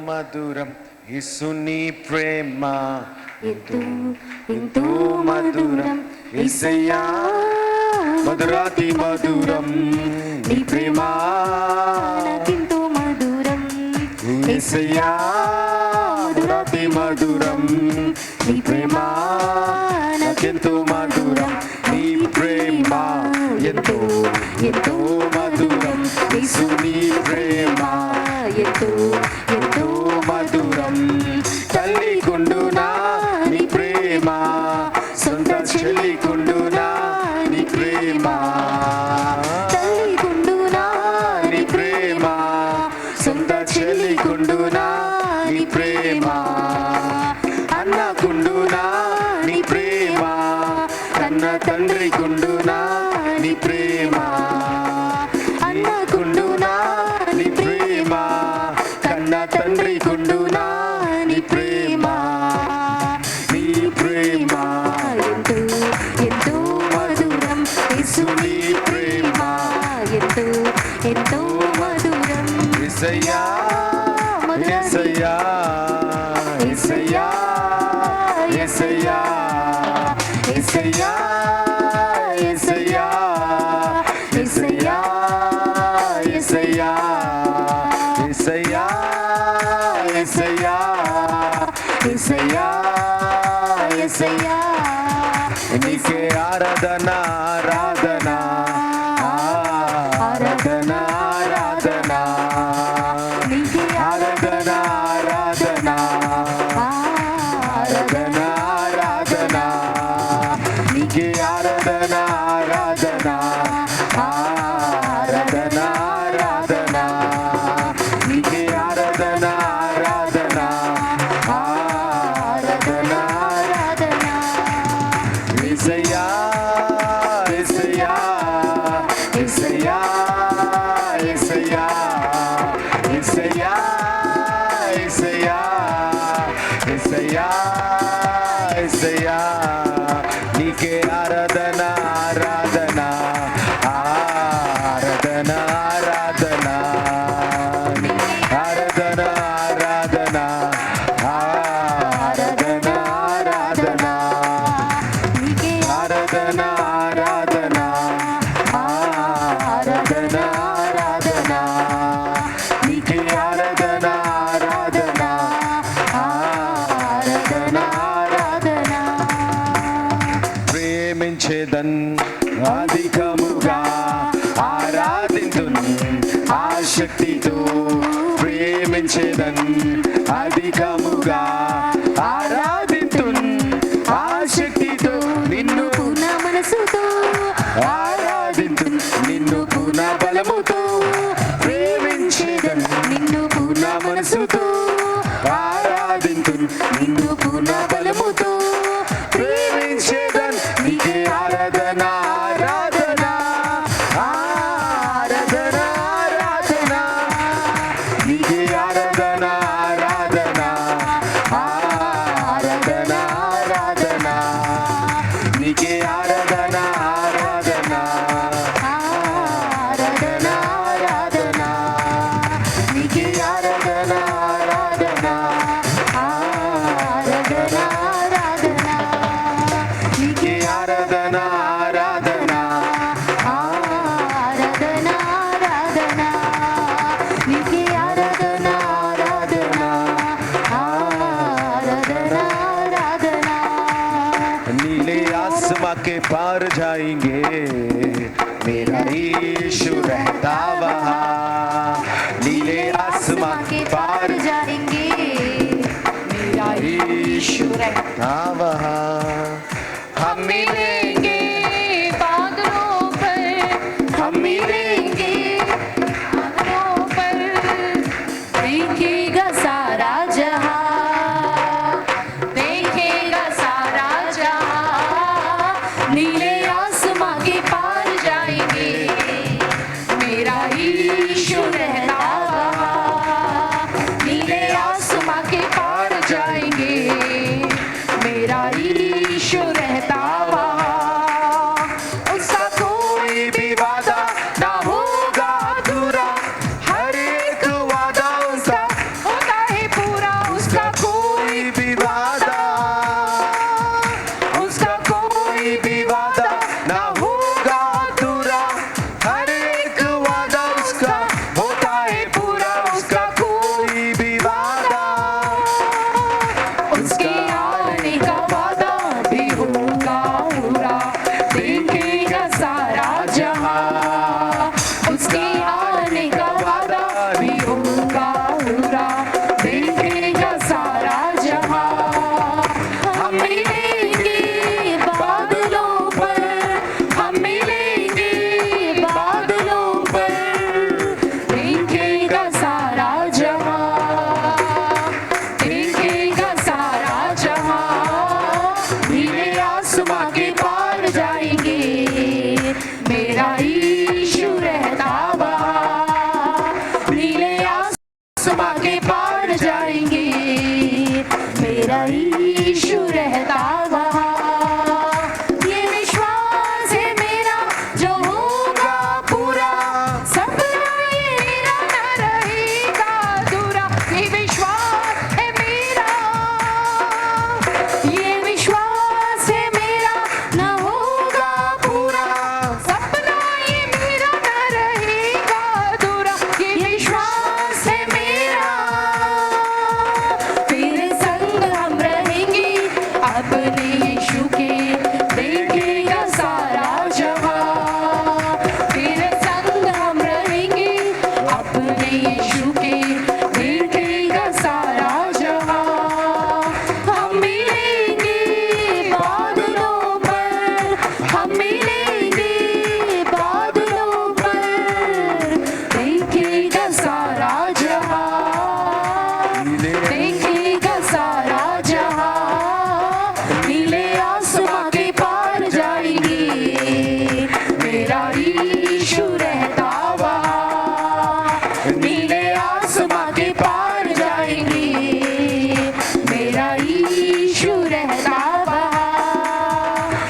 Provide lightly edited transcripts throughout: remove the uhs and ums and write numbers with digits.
మధురం యేసుని ప్రేమ ఎంతో ఎంతో మధురం యేసయ్యా మధురాతి మధురం నీ ప్రేమ నాకెంతో మధురం యేసయ్యా మధురాతి మధురం నీ ప్రేమ నాకెంతో మధురం నీ ప్రేమ ఎంతో ఎంతో మధురం యేసుని ప్రేమ ఎంతో ఎంతో మధురం తల్లి కుండునా నీ ప్రేమ సొంత చెల్లి కుండునా నీ ప్రేమ తల్లి కుండునా నీ ప్రేమ సొంత చెల్లి కుండునా నీ ప్రేమ అన్న కుండునా నీ ప్రేమ కన్న తండ్రి కుండునా నీ ప్రేమ అన్న కుండునా నీ ప్రేమ కన్న తండ్రి కుండునా నీ ప్రేమ నీ ప్రేమ ఎంతో ఎంతో మధురం యేసుని ప్రేమ ఎంతో ఎంతో మధురం యేసయ్యా యేసయ్యా యేసయ్యా యేసయ్యా యేసయ్యా యేసయ్యా యేసయ్యా యేసయ్యా యేసయ్యా యేసయ్యా యేసయ్యా యేసయ్యా నీకే ఆరాధన ఆరాధన ఆరాధన ఆరాధన నీకే ఆరాధన ఆరాధన ఆరాధన ఆరాధన నీకే ఆరాధన ఆరాధన ఆరాధన ఆరాధన నీకే ఆరాధన ఆరాధన ఆరాధన ఆరాధన యేసయ్యా యేసయ్యా యేసయ్యా యేసయ్యా యేసయ్యా యేసయ్యా యేసయ్యా యేసయ్యా నీకే ఆరాధన ఆరాధన ఆరాధన ఆరాధన ఆరాధన ఆరాధన ఆరాధన ఆరాధన నీకే ఆరాధన ఆరాధన ఆరాధన ఆరాధన నీకే ఆరాధన ఆరాధన ఆరాధన ఆరాధన ప్రేమించేదన్ అధికముగా ఆరాధింతున్ ఆశక్తితో ప్రేమించేదన్ అధికముగా ఆరాధింతున్ ఆశక్తితో నిన్ను పూర్ణ మనసుతో ఆరాధింతు నిన్ను పూర్ణ బలముతో ప్రేమించేదన్ నిన్ను పూర్ణ మనసుతో ఆరాధింతు నిన్ను పూర్ణ బలముతో ప్రేమించేదన్ నీకే ఆరాధన ఆరాధన ఆరాధన ఆరాధన నీకే ఆరాధన ఆరాధన ఆరాధన ఆరాధన నీకే ఆరాధన ఆరాధన ఆరాధన ఆరాధన నీకే ఆరాధన ఆరాధన ఆరాధన ఆరాధన నీకే ఆరాధన ఆరాధన ఆరాధన ఆరాధన నీకే ఆరాధన ఆరాధన ఆరాధన ఆరాధన नीले आसमां के पार जाएंगे मेरा यीशु रहता वहाँ नीले आसमां के पार जाएंगे मेरा यीशु रहता वहाँ हम मिलेंगे बादलों पर हम मिलेंगे बादलों पर देखेगा सारा जहां देखेगा सारा जहां नीले आसमां के पार जाएंगे मेरा यीशु रहता वहाँ नीले आसमां के पार जाएंगे मेरा यीशु रहता वहाँ उसका कोई भी वादा ना होगा अधूरा हर एक वादा उसका होता है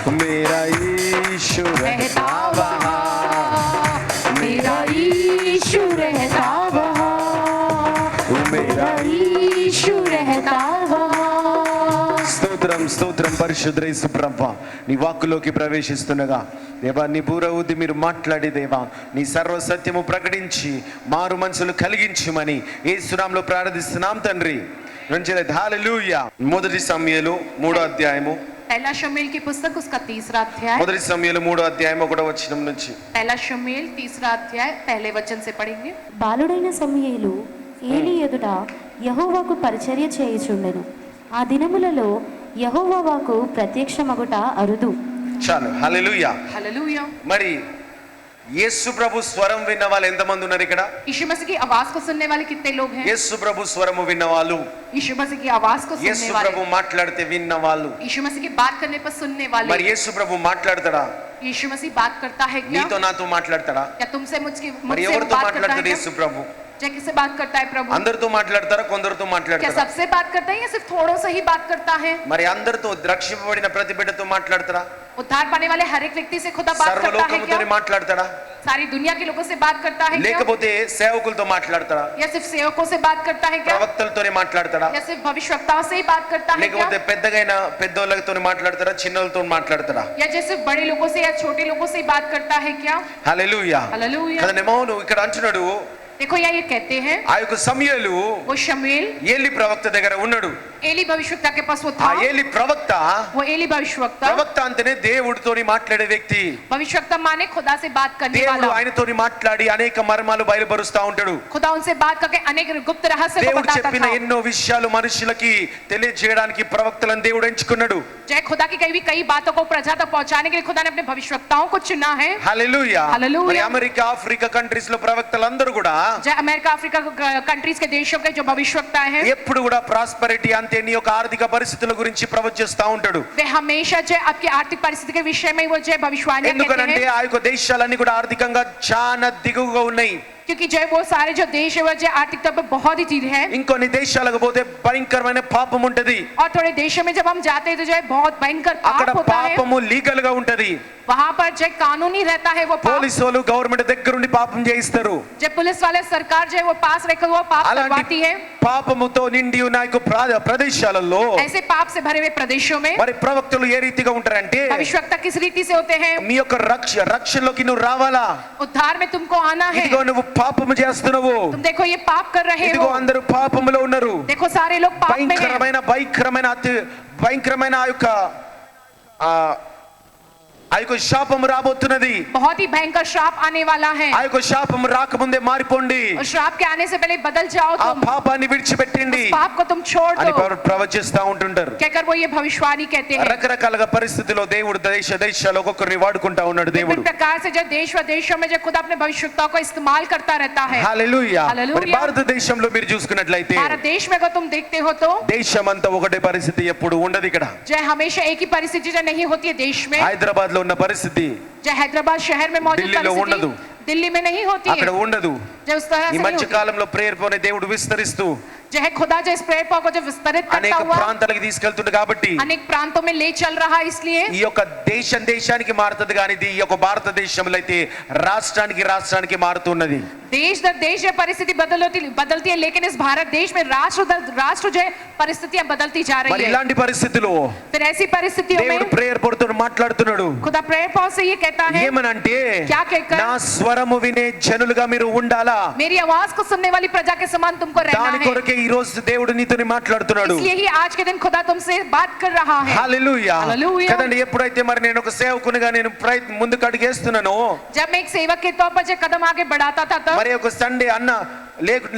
मेरा यीशु रहता वहाँ, मेरा यीशु रहता वहाँ, मेरा यीशु रहता वहाँ। స్తోత్రం స్తోత్రం పరిశుద్ధ యేసు ప్రభువా, నీ వాక్కులోకి ప్రవేశిస్తుండగా దేవా నీ బూర ఊది మీరు మాట్లాడి దేవా నీ సర్వ సత్యము ప్రకటించి మారు మనసులు కలిగించమని యేసునామములో ప్రార్థిస్తున్నాం తండ్రి. హల్లెలూయా. మొదటి సమూయేలు 3వ అధ్యాయము, पहला शमूएल की पुस्तक उसका 3रा अध्याय, మొదటి సమూయేలు 3వ అధ్యాయం 1వ వచనం నుంచి. पहला शमूएल 3रा अध्याय पहले वचन से पढ़ेंगे। బాలుడైన సమూయేలు ఏలీ ఎదుట యెహోవాకు పరిచర్య చేయుచుండెను. ఆ దినములలో యెహోవా వాకు ప్రత్యక్షమగుట అరుదు. చాలు. హల్లెలూయా. हालेलुया। మరి యేసు ప్రభు స్వరం విన్న వాళ్ళు ఎంతమంది ఉన్నారు ఇక్కడ? यीशु मसीह की आवाज को सुनने वाले कितने लोग हैं? యేసు ప్రభు స్వరము విన్న వాళ్ళు, यीशु मसीह की आवाज को యేసు सुनने वाले, ప్రభు మాట్లాడితే విన్న వాళ్ళు. यीशु मसीह की बात करने पर सुनने మరి वाले। యేసు ప్రభు మాట్లాడతాడా? यीशु मसीह बात करता है क्या? నీతో నాతో మాట్లాడతాడా? या तुमसे మరి मुझसे ఎవరితో बात करता है మాట్లాడతాడు क्या? యేసు ప్రభు? या किससे बात करता है प्रभु? అందరితో మాట్లాడతారా, కొందరితో क्या మాట్లాడతారా? सबसे बात करता है या सिर्फ थोड़ों से ही बात करता है? మరి అందరితో రక్షింపబడిన ప్రతి బిడ్డతో మాట్లాడతారా? उद्धार पाने वाले हर एक व्यक्ति से खुदा बात करता है సర్వలోకముతో क्या? మాట్లాడతాడా? सारी दुनिया के लोगों से बात करता है क्या? లేకపోతే సేవకులతో మాట్లాడతాడా? या सिर्फ सेवकों से बात करता है क्या? ప్రవక్తలతోనే మాట్లాడతాడా? या सिर्फ भविष्यवक्ताओं से ही बात करता है क्या? లేకపోతే పెద్దోళ్ళతో మాట్లాడతారా, చిన్నోళ్ళతో మాట్లాడతాడా? या जैसे बड़े लोगों से या छोटे लोगों से ही बात करता है क्या? హల్లెలూయా. हालेलुया। కదనేమో నువ్వు ఇక్కడ అంటున్నాడు, देखो यहाँ ये कहते हैं ఆ యొక్క సమూయేలు वो शमूएल ఏలి ప్రవక్త దగ్గర ఉన్నాడు. एली भविष्यवक्ता के पास वो ఆ था। ఏలి ప్రవక్త, वो एली भविष्यवक्ता, ప్రవక్త అంటేనే దేవుడితోని మాట్లాడే వ్యక్తి. भविष्यवक्ता माने खुदा से बात करने దేవుడు वाला। ఆయనతోని మాట్లాడి అనేక మర్మాలు బయలుపరుస్తా ఉంటాడు. खुदा उनसे बात करके अनेक गुप्त रहस्य को దేవుడు बताता చెప్పిన था। ఎన్నో విషయాలు మనుషులకి తెలియజేయడానికి ప్రవక్తలను దేవుడు ఎంచుకున్నాడు. जय खुदा की कई बातों को प्रजा तक पहुंचाने के लिए खुदा ने अपने भविष्यवक्ताओं को चुना है। హల్లెలూయా. హల్లెలూయా. మరి అమెరికా, ఆఫ్రికా కంట్రీస్ లో ప్రవక్తలందరూ కూడా जय अमेरिका अफ्रीका कंट्रीज के देशों के जो भविष्यवक्ता हैं ఎప్పుడు కూడా ప్రాస్పరిటీ అంటే నీ యొక్క ఆర్థిక పరిస్థితుల గురించి ప్రవచిస్తా ఉంటాడు. वे हमेशा जय आपकी आर्थिक परिस्थिति के विषय में वो जय भविष्यवाणी कहते ఎందుకనంటే हैं। ఆ యొక్క దేశాలన్నీ కూడా ఆర్థికంగా చాలా దిగువగా ఉన్నాయి. क्योंकि जय वो सारे जो देश है वो जय आर्थिक तौर पर बहुत ही चीज है। ఇంకొన్ని దేశాలకు పోతే భయంకరమైన పాపం ఉంటది. और थोड़े देशों में जब हम जाते हैं तो जय बहुत भयंकर అక్కడ पाप होता है। పాపము లీగల్ గా ఉంటది. वहाँ पर जय कानूनी रहता है वो पाप। పోలీసు వాళ్ళు గవర్నమెంట్ దగ్గరుండి పాపం చేయిస్తారు. जब पुलिस वाले सरकार जो है वो पास रहकर वो पाप करवाती है। పాపముతో నిండి ఉన్న యొక్క ప్రదేశాలలో ऐसे पाप से भरे हुए प्रदेशों में మరి ప్రవక్తలు ఏ రీతిగా ఉంటారంటే, भविष्यवक्ता किस रीति से होते हैं? మీ యొక్క రక్షణలోకి నువ్వు రావాలా, उद्धार में तुमको आना है। ఇదిగో నువ్వు పాపము చేస్తున్నావు, तुम देखो ये पाप कर रहे ఇదిగో हो। అందరూ పాపములో ఉన్నారు. देखो सारे लोग पाप में हैं। భయంకరమైన ఆ యొక్క శాపము రాబోతున్నది. बहुत ही भयंकर श्राप आने वाला है। ఆ యొక్క శాపము రాకముందే మారిపోండి, और श्राप के आने से पहले बदल जाओ ఆ तुम। పాపాన్ని విడిచిపెట్టండి उस पाप को तुम छोड़ అని दो ప్రవచిస్తా ఉంటుంటారు. कहकर वो ये भविष्यवाणी कहते हैं। రకరకాలుగా పరిస్థితిలో దేవుడు దేశాలు ఒక్కొక్కరిని వాడుకుంటా ఉన్నాడు దేవుడు. विभिन्न प्रकार से जो देश व देशों में जो खुदा अपने भविष्यवक्ताओं को इस्तेमाल करता रहता है। హల్లెలూయా. హల్లెలూయా. మరి భారతదేశంలో మీరు చూసుకున్నట్లయితే भारत देश में अगर तुम देखते हो तो దేశమంతా ఒకటే పరిస్థితి ఎప్పుడు ఉండదు. ఇక్కడ जय हमेशा एक ही परिस्थिति जो नहीं होती है देश में। హైదరాబాద్ లో ఉన్న పరిస్థితి जय हैदराबाद शहर में मौजूद दिल्ली लो ఉండదు. परिस्थिति दिल्ली में नहीं होती అక్కడ है। ఉండదు. जो उस तरह ఈ से नहीं మధ్య होती। కాలంలో ప్రేయర్ పోనే దేవుడు విస్తరిస్తూ जो है खुदा जो इस प्रेयर को जो विस्तरित करता అనేక हुआ ప్రాంతాలకు తీసుకెళ్తుంది కాబట్టి अनेक प्रांतों में ले चल रहा है। इसलिए ఈ యొక్క దేశానికి మారుతుంది, కానీ ఇది ఈ యొక్క భారతదేశంలో అయితే రాష్ట్రానికి మారుతున్నది. देश दर देश ये परिस्थिति बदलती है, लेकिन इस भारत देश में राष्ट्र दर राष्ट्र जो है परिस्थितियां बदलती जा మరి रही है। ఇలాంటి పరిస్థితిలో फिर ऐसी परिस्थितियों దేవుడు में ప్రేయర్ పోడుతూ మాట్లాడుతున్నాడు. खुदा प्रेयर पॉज से ये कहता है ఏమనంటే, क्या कहकर? నా స్వరము వినే జనులుగా మీరు ఉండాలా, मेरी आवाज को सुनने वाली प्रजा के समान तुमको रहना దాని है। కొరకే ఈ రోజు దేవుడు నీతోని మాట్లాడుతున్నాడు. इसलिए ही आज के दिन खुदा तुमसे बात कर रहा है। హల్లెలూయా. హల్లెలూయా. కదండి, ఎప్పుడైతే మరి నేను ఒక సేవకునిగా నేను ముందుకు అడుగేస్తున్నానో, जब मैं एक सेवक के तौर पर जो कदम आगे बढ़ाता था तब మరి ఒక సండే అన్న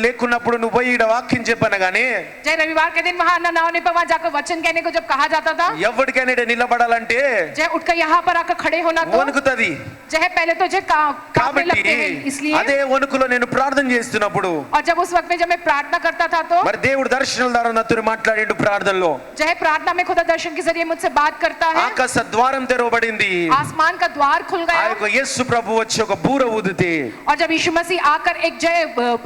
లేకున్నప్పుడు నువ్వు పోయి ఈడ వాక్యం చెప్పనగానే जय रविवार के दिन वहां अन्ना ना होने पर वहां जाकर वचन कहने को जब कहा जाता था, ఎవరికైనా ఈడ నిలబడాలంటే जय उठकर यहाँ पर आकर खड़े होना तो వణుకుతది. जय पहले तो जय कांपने కాబట్టి लगते हैं। इसलिए అదే వణుకులో నేను ప్రార్థన చేస్తున్నప్పుడు और जब उस वक्त में जब मैं प्रार्थना करता था तो మరి దేవుడు దర్శనాల ద్వారా నాతో మాట్లాడిండు ప్రార్థనలో. जय प्रार्थना में खुदा दर्शन के जरिए मुझसे बात करता है। ఆకాశ ద్వారం తెరవబడింది. आसमान का द्वार खुल ఆ गया యొక్క యేసు ప్రభు వచ్చి ఒక బూర ఊదితే और जब यीशु मसीह आकर एक जय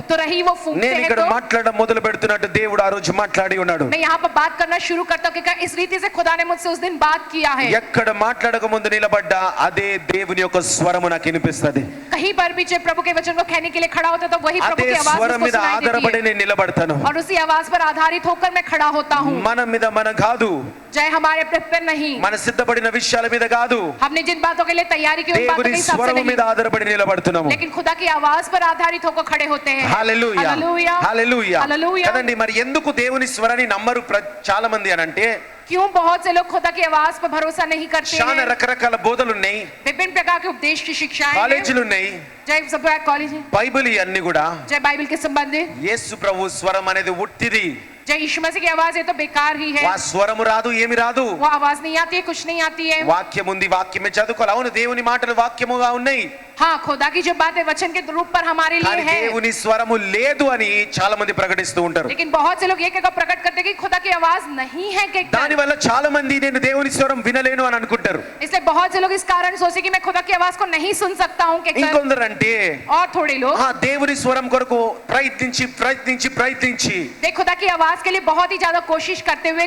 तुरंत तरह ही वो फूंकते నేను हैं। ఇక్కడ तो మాట్లాడడం మొదలు పెడుతున్నట్టు దేవుడు ఆ రోజు మాట్లాడి ఉన్నాడు. मैं यहाँ पर बात करना शुरू करता हूँ कि इस रीति से खुदा ने मुझसे उस दिन बात किया है। ఎక్కడ మాట్లాడక ముందు నిలబడ్డా అదే దేవుని యొక్క స్వరము నాకు వినిపిస్తది. कहीं पर भी जब प्रभु के वचन को कहने के लिए खड़ा होता तो वही प्रभु అదే की आवाज స్వరం मुझको మీద सुनाई ఆధారపడి देती है నేను నిలబడతాను. और उसी आवाज पर आधारित होकर मैं खड़ा होता हूँ। మన మీద మన కాదు, जय हमारे पे नहीं, మన సిద్ధపడిన విషయాల మీద కాదు, हमने जिन बातों के लिए तैयारी की उन बातों దేవుని के हिसाब से స్వరం మీద नहीं, ఆధారపడి నిలబడుతున్నాము. लेकिन खुदा की आवाज पर आधारित होकर खड़े होते हैं। హల్లెలూయా हालेलुया, హల్లెలూయా. हालेलुया। కదండి, మరి ఎందుకు దేవుని స్వరాన్ని నమ్మరు చాలా మంది అని అంటే, क्यों बहुत से लोग खुदा की आवाज पर भरोसा नहीं करते చాలా हैं? రకరకాల బోధలు ఉన్నాయి, विभिन्न प्रकार के उपदेश की शिक्षाएं हैं। కాలేజీలు ఉన్నాయి, जय सब कॉलेज है, బైబిల్ ఇవన్నీ కూడా जय बाइबल के संबंधित, యేసు ప్రభు స్వరం అనేది ఉట్టిది. जय यीशु मसीह की आवाज है तो बेकार ही है। ఆ స్వరము రాదు, ఏమి రాదు. वो आवाज नहीं आती है, कुछ नहीं आती है। వాక్యం ఉంది, వాక్యమే చదువుకోవాలి. అవును, దేవుని మాటలు వాక్యముగా ఉన్నాయి, हाँ, खुदा की जो बात है वचन के रूप पर हमारे लिए కానీ है, దేవుని స్వరము లేదు అని చాలా మంది ప్రకటిస్తూ ఉంటారు. लेकिन बहुत से लोग ये कहकर प्रकट करते हैं कि खुदा की आवाज नहीं है कहकर। దాని వల్ల చాలా మంది నేను దేవుని స్వరం వినలేను అని అనుకుంటారు. इसलिए बहुत से लोग इस कारण सोचे कि मैं खुदा की आवाज को नहीं सुन सकता हूँ कहकर। ఇంకొందరు అంటే और थोड़े लोग ఆ దేవుని స్వరం కొరకు ప్రయత్నించి देख खुदा की आवाज के लिए बहुत ही ज्यादा कोशिश करते हुए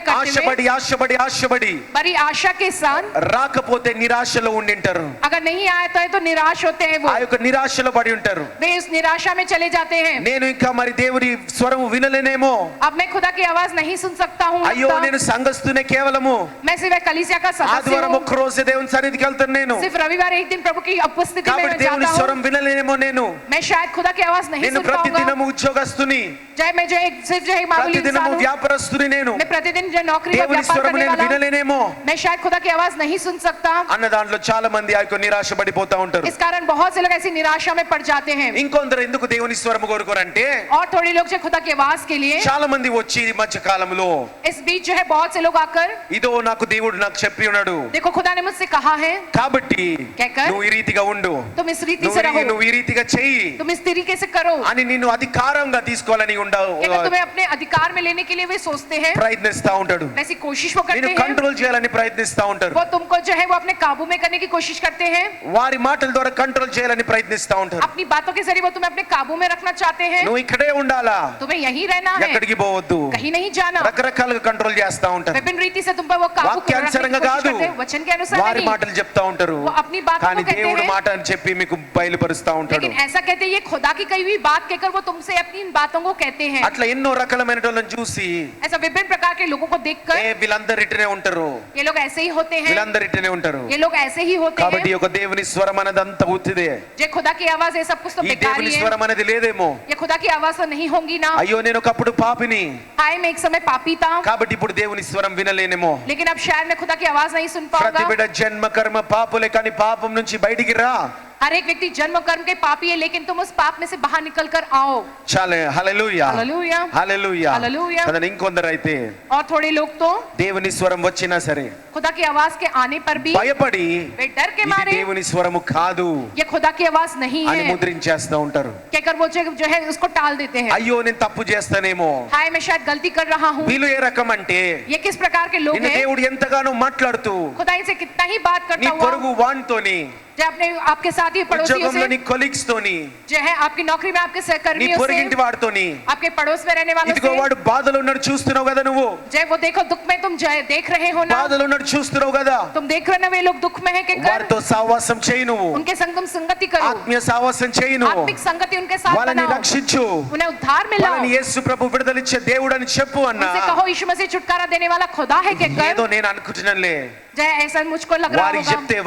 ఆశపడి बड़ी आशा के साथ రాకపోతే నిరాశలో ఉండింటారు. अगर नहीं आता है तो निराश होते हैं वो ఆ యొక్క నిరాశలో పడి ఉంటారు. वे उस निराशा में चले जाते हैं। నేను ఇంకా మరి దేవుని స్వరం వినలేనేమో, अब मैं खुदा की आवाज नहीं सुन सकता हूँ, అయ్యో लगता। నేను సంఘస్థునే కేవలము मैं सिर्फ एक कलीसिया का सदस्य ఆదివారం हूँ, ఒక్క రోజే దేవుని సన్నిధికి వెళ్తాను నేను, सिर्फ रविवार एक दिन प्रभु की उपस्थिति में కాబట్టి मैं దేవుని जाता స్వరం हूँ। వినలేనేమో నేను. मैं शायद खुदा की आवाज नहीं నేను सुन ప్రతిదినము पाऊंगा। ఉద్యోగస్తుని, जय मैं जो एक सिर्फ जो एक मामूली इंसान ప్రతిదినము हूँ, వ్యాపారస్తుని, నేను मैं प्रतिदिन जो नौकरी का దేవుని व्यापार స్వరం करने నేను वाला हूँ, వినలేనేమో मैं शायद खुदा की आवाज नहीं सुन सकता। అన్న దాంట్లో చాలా మంది ఆ యొక్క నిరాశ పడిపోతా ఉంటారు. इस कारण बहुत से लोग ऐसी निराशा में पड़ जाते हैं। ఇంకొందరు ఎందుకు దేవుని స్వరము కోరుకోరంటే, और थोड़े लोग जो खुदा की आवाज के लिए చాలా మంది వచ్చి ఈ మధ్య కాలంలో इस बीच जो है बहुत से लोग आकर ఇదో నాకు దేవుడు నాకు చెప్పి ఉన్నాడు, देखो खुदा ने मुझसे कहा है కాబట్టి कहकर నువ్వు ఈ రీతిగా ఉండు, तुम इस रीति से रहो, నువ్వు ఈ రీతిగా చెయ్యి तुम इस तरीके से करो, అని నిన్ను అధికారంగా తీసుకోవాలని कहकर तुम्हें अपने अधिकार में लेने के लिए वे सोचते हैं, ప్రయత్నిస్తా ఉంటాడు. वैसी कोशिश वो నిన్ను करते हैं, కంట్రోల్ చేయాలని ప్రయత్నిస్తా ఉంటారు. वो तुमको जो है वो अपने काबू में करने की कोशिश करते हैं, వారి మాటల ద్వారా కంట్రోల్ చేయాలని ప్రయత్నిస్తా ఉంటారు. अपनी बातों के जरिए वो तुम्हें अपने काबू में रखना चाहते हैं, నువ్వు ఇక్కడే ఉండాలా, तुम्हें यहीं रहना है, ఎక్కడికి పోవద్దు, कहीं नहीं जाना। రకరకాలుగా కంట్రోల్ చేస్తా ఉంటారు. विभिन्न रीति से तुम पर वो काबू रखने की వాక్యానుసారంగా कोशिश కాదు, करते हैं, वचन के अनुसार వారి नहीं, మాటలు చెప్తా ఉంటారు. वो अपनी बातों కానీ को कहते దేవుడు हैं, మాట అని చెప్పి మీకు బయలుపరుస్తా ఉంటాడు. लेकिन ऐसा कहते हैं ये खुदा की कही हुई बात कहकर वो तुमसे अपनी इन बातों को कहते हैं। అట్లా ఎన్నో రకాలమైన వాళ్ళని చూసి ऐसा विभिन्न प्रकार के लोगों को देखकर వీళ్ళందరూ ఇట్టనే ఉంటారు, ये लोग ऐसे ही होते हैं, వీళ్ళందరూ ఇట్టనే ఉంటారు. ये लोग ऐसे ही होते కాబట్టి हैं। ఒక దేవుని స్వరం అనేదంతా ఉత్తిదే. जे खुदा की आवाज ये सब कुछ तो ఈ बेकार దేవుని ही है, స్వరం అనేది లేదేమో. ये खुदा की आवाज तो नहीं होंगी ना। అయ్యో నేను ఒకప్పుడు పాపిని, हाय मैं एक समय पापी था, కాబట్టి ఇప్పుడు దేవుని స్వరం వినలేనేమో. लेकिन अब शायद मैं खुदा की आवाज नहीं सुन ప్రతి पाऊंगा। బిడ్డ జన్మ కర్మ పాపులే, కానీ పాపం నుంచి బయటికి రా. हर एक व्यक्ति जन्म कर्म के पापी है, लेकिन तुम उस पाप में से बाहर निकल कर आओ। చాలే హల్లెలూయా हालेलुया, హల్లెలూయా. హల్లెలూయా. కదండి, ఇంకొందరు అయితే और थोड़े लोग तो దేవుని స్వరం వచ్చినా సరే खुदा की आवाज के आने पर भी భయపడి वे डर के ఇది मारे దేవుని స్వరము కాదు ये खुदा की आवाज नहीं అని है ముద్రించేస్తా ఉంటారు. कहकर वो जो है उसको टाल देते हैं। అయ్యో నేను తప్పు చేస్తానేమో. हाय मैं शायद गलती कर रहा हूँ। వీళ్ళు ఏ రకం అంటే, ये किस प्रकार के लोग నిన్ను हैं? దేవుడు ఎంతగానో మాట్లాడుతూ खुदा इनसे कितना ही बात నీ करता हुआ పొరుగు వానితోని, जो अपने आपके साथी पड़ोसियों ఉద్యోగంలో से నీ కొలీగ్స్ తోని, जो है आपकी नौकरी में आपके నీ सहकर्मियों పొరుగింటి से వాడితోని, आपके पड़ोस में रहने वालों ఇదిగో से వాడు బాధలో ఉన్నాడు చూస్తున్నావు కదా, నువ్వు जय वो देखो दुख में तुम जय देख रहे हो ना, బాధలో ఉన్నాడు చూస్తున్నావు కదా, तुम देख रहे हो ना वे लोग दुख में है कि कर వారితో సహవాసం చేయి, నువ్వు उनके संग तुम संगति करो, ఆత్మీయ సహవాసం చేయి, నువ్వు आत्मिक संगति उनके साथ వాళ్ళని बनाओ, రక్షించు, उन्हें उद्धार मिलाओ, వాళ్ళని యేసు ప్రభు విడుదలిచ్చే దేవుడు అని చెప్పు అన్నా. उनसे कहो यीशु मसीह छुटकारा देने वाला खुदा है कि ఏదో कर నేను అనుకుంటున్నానులే, जय ऐसा मुझको लग रहा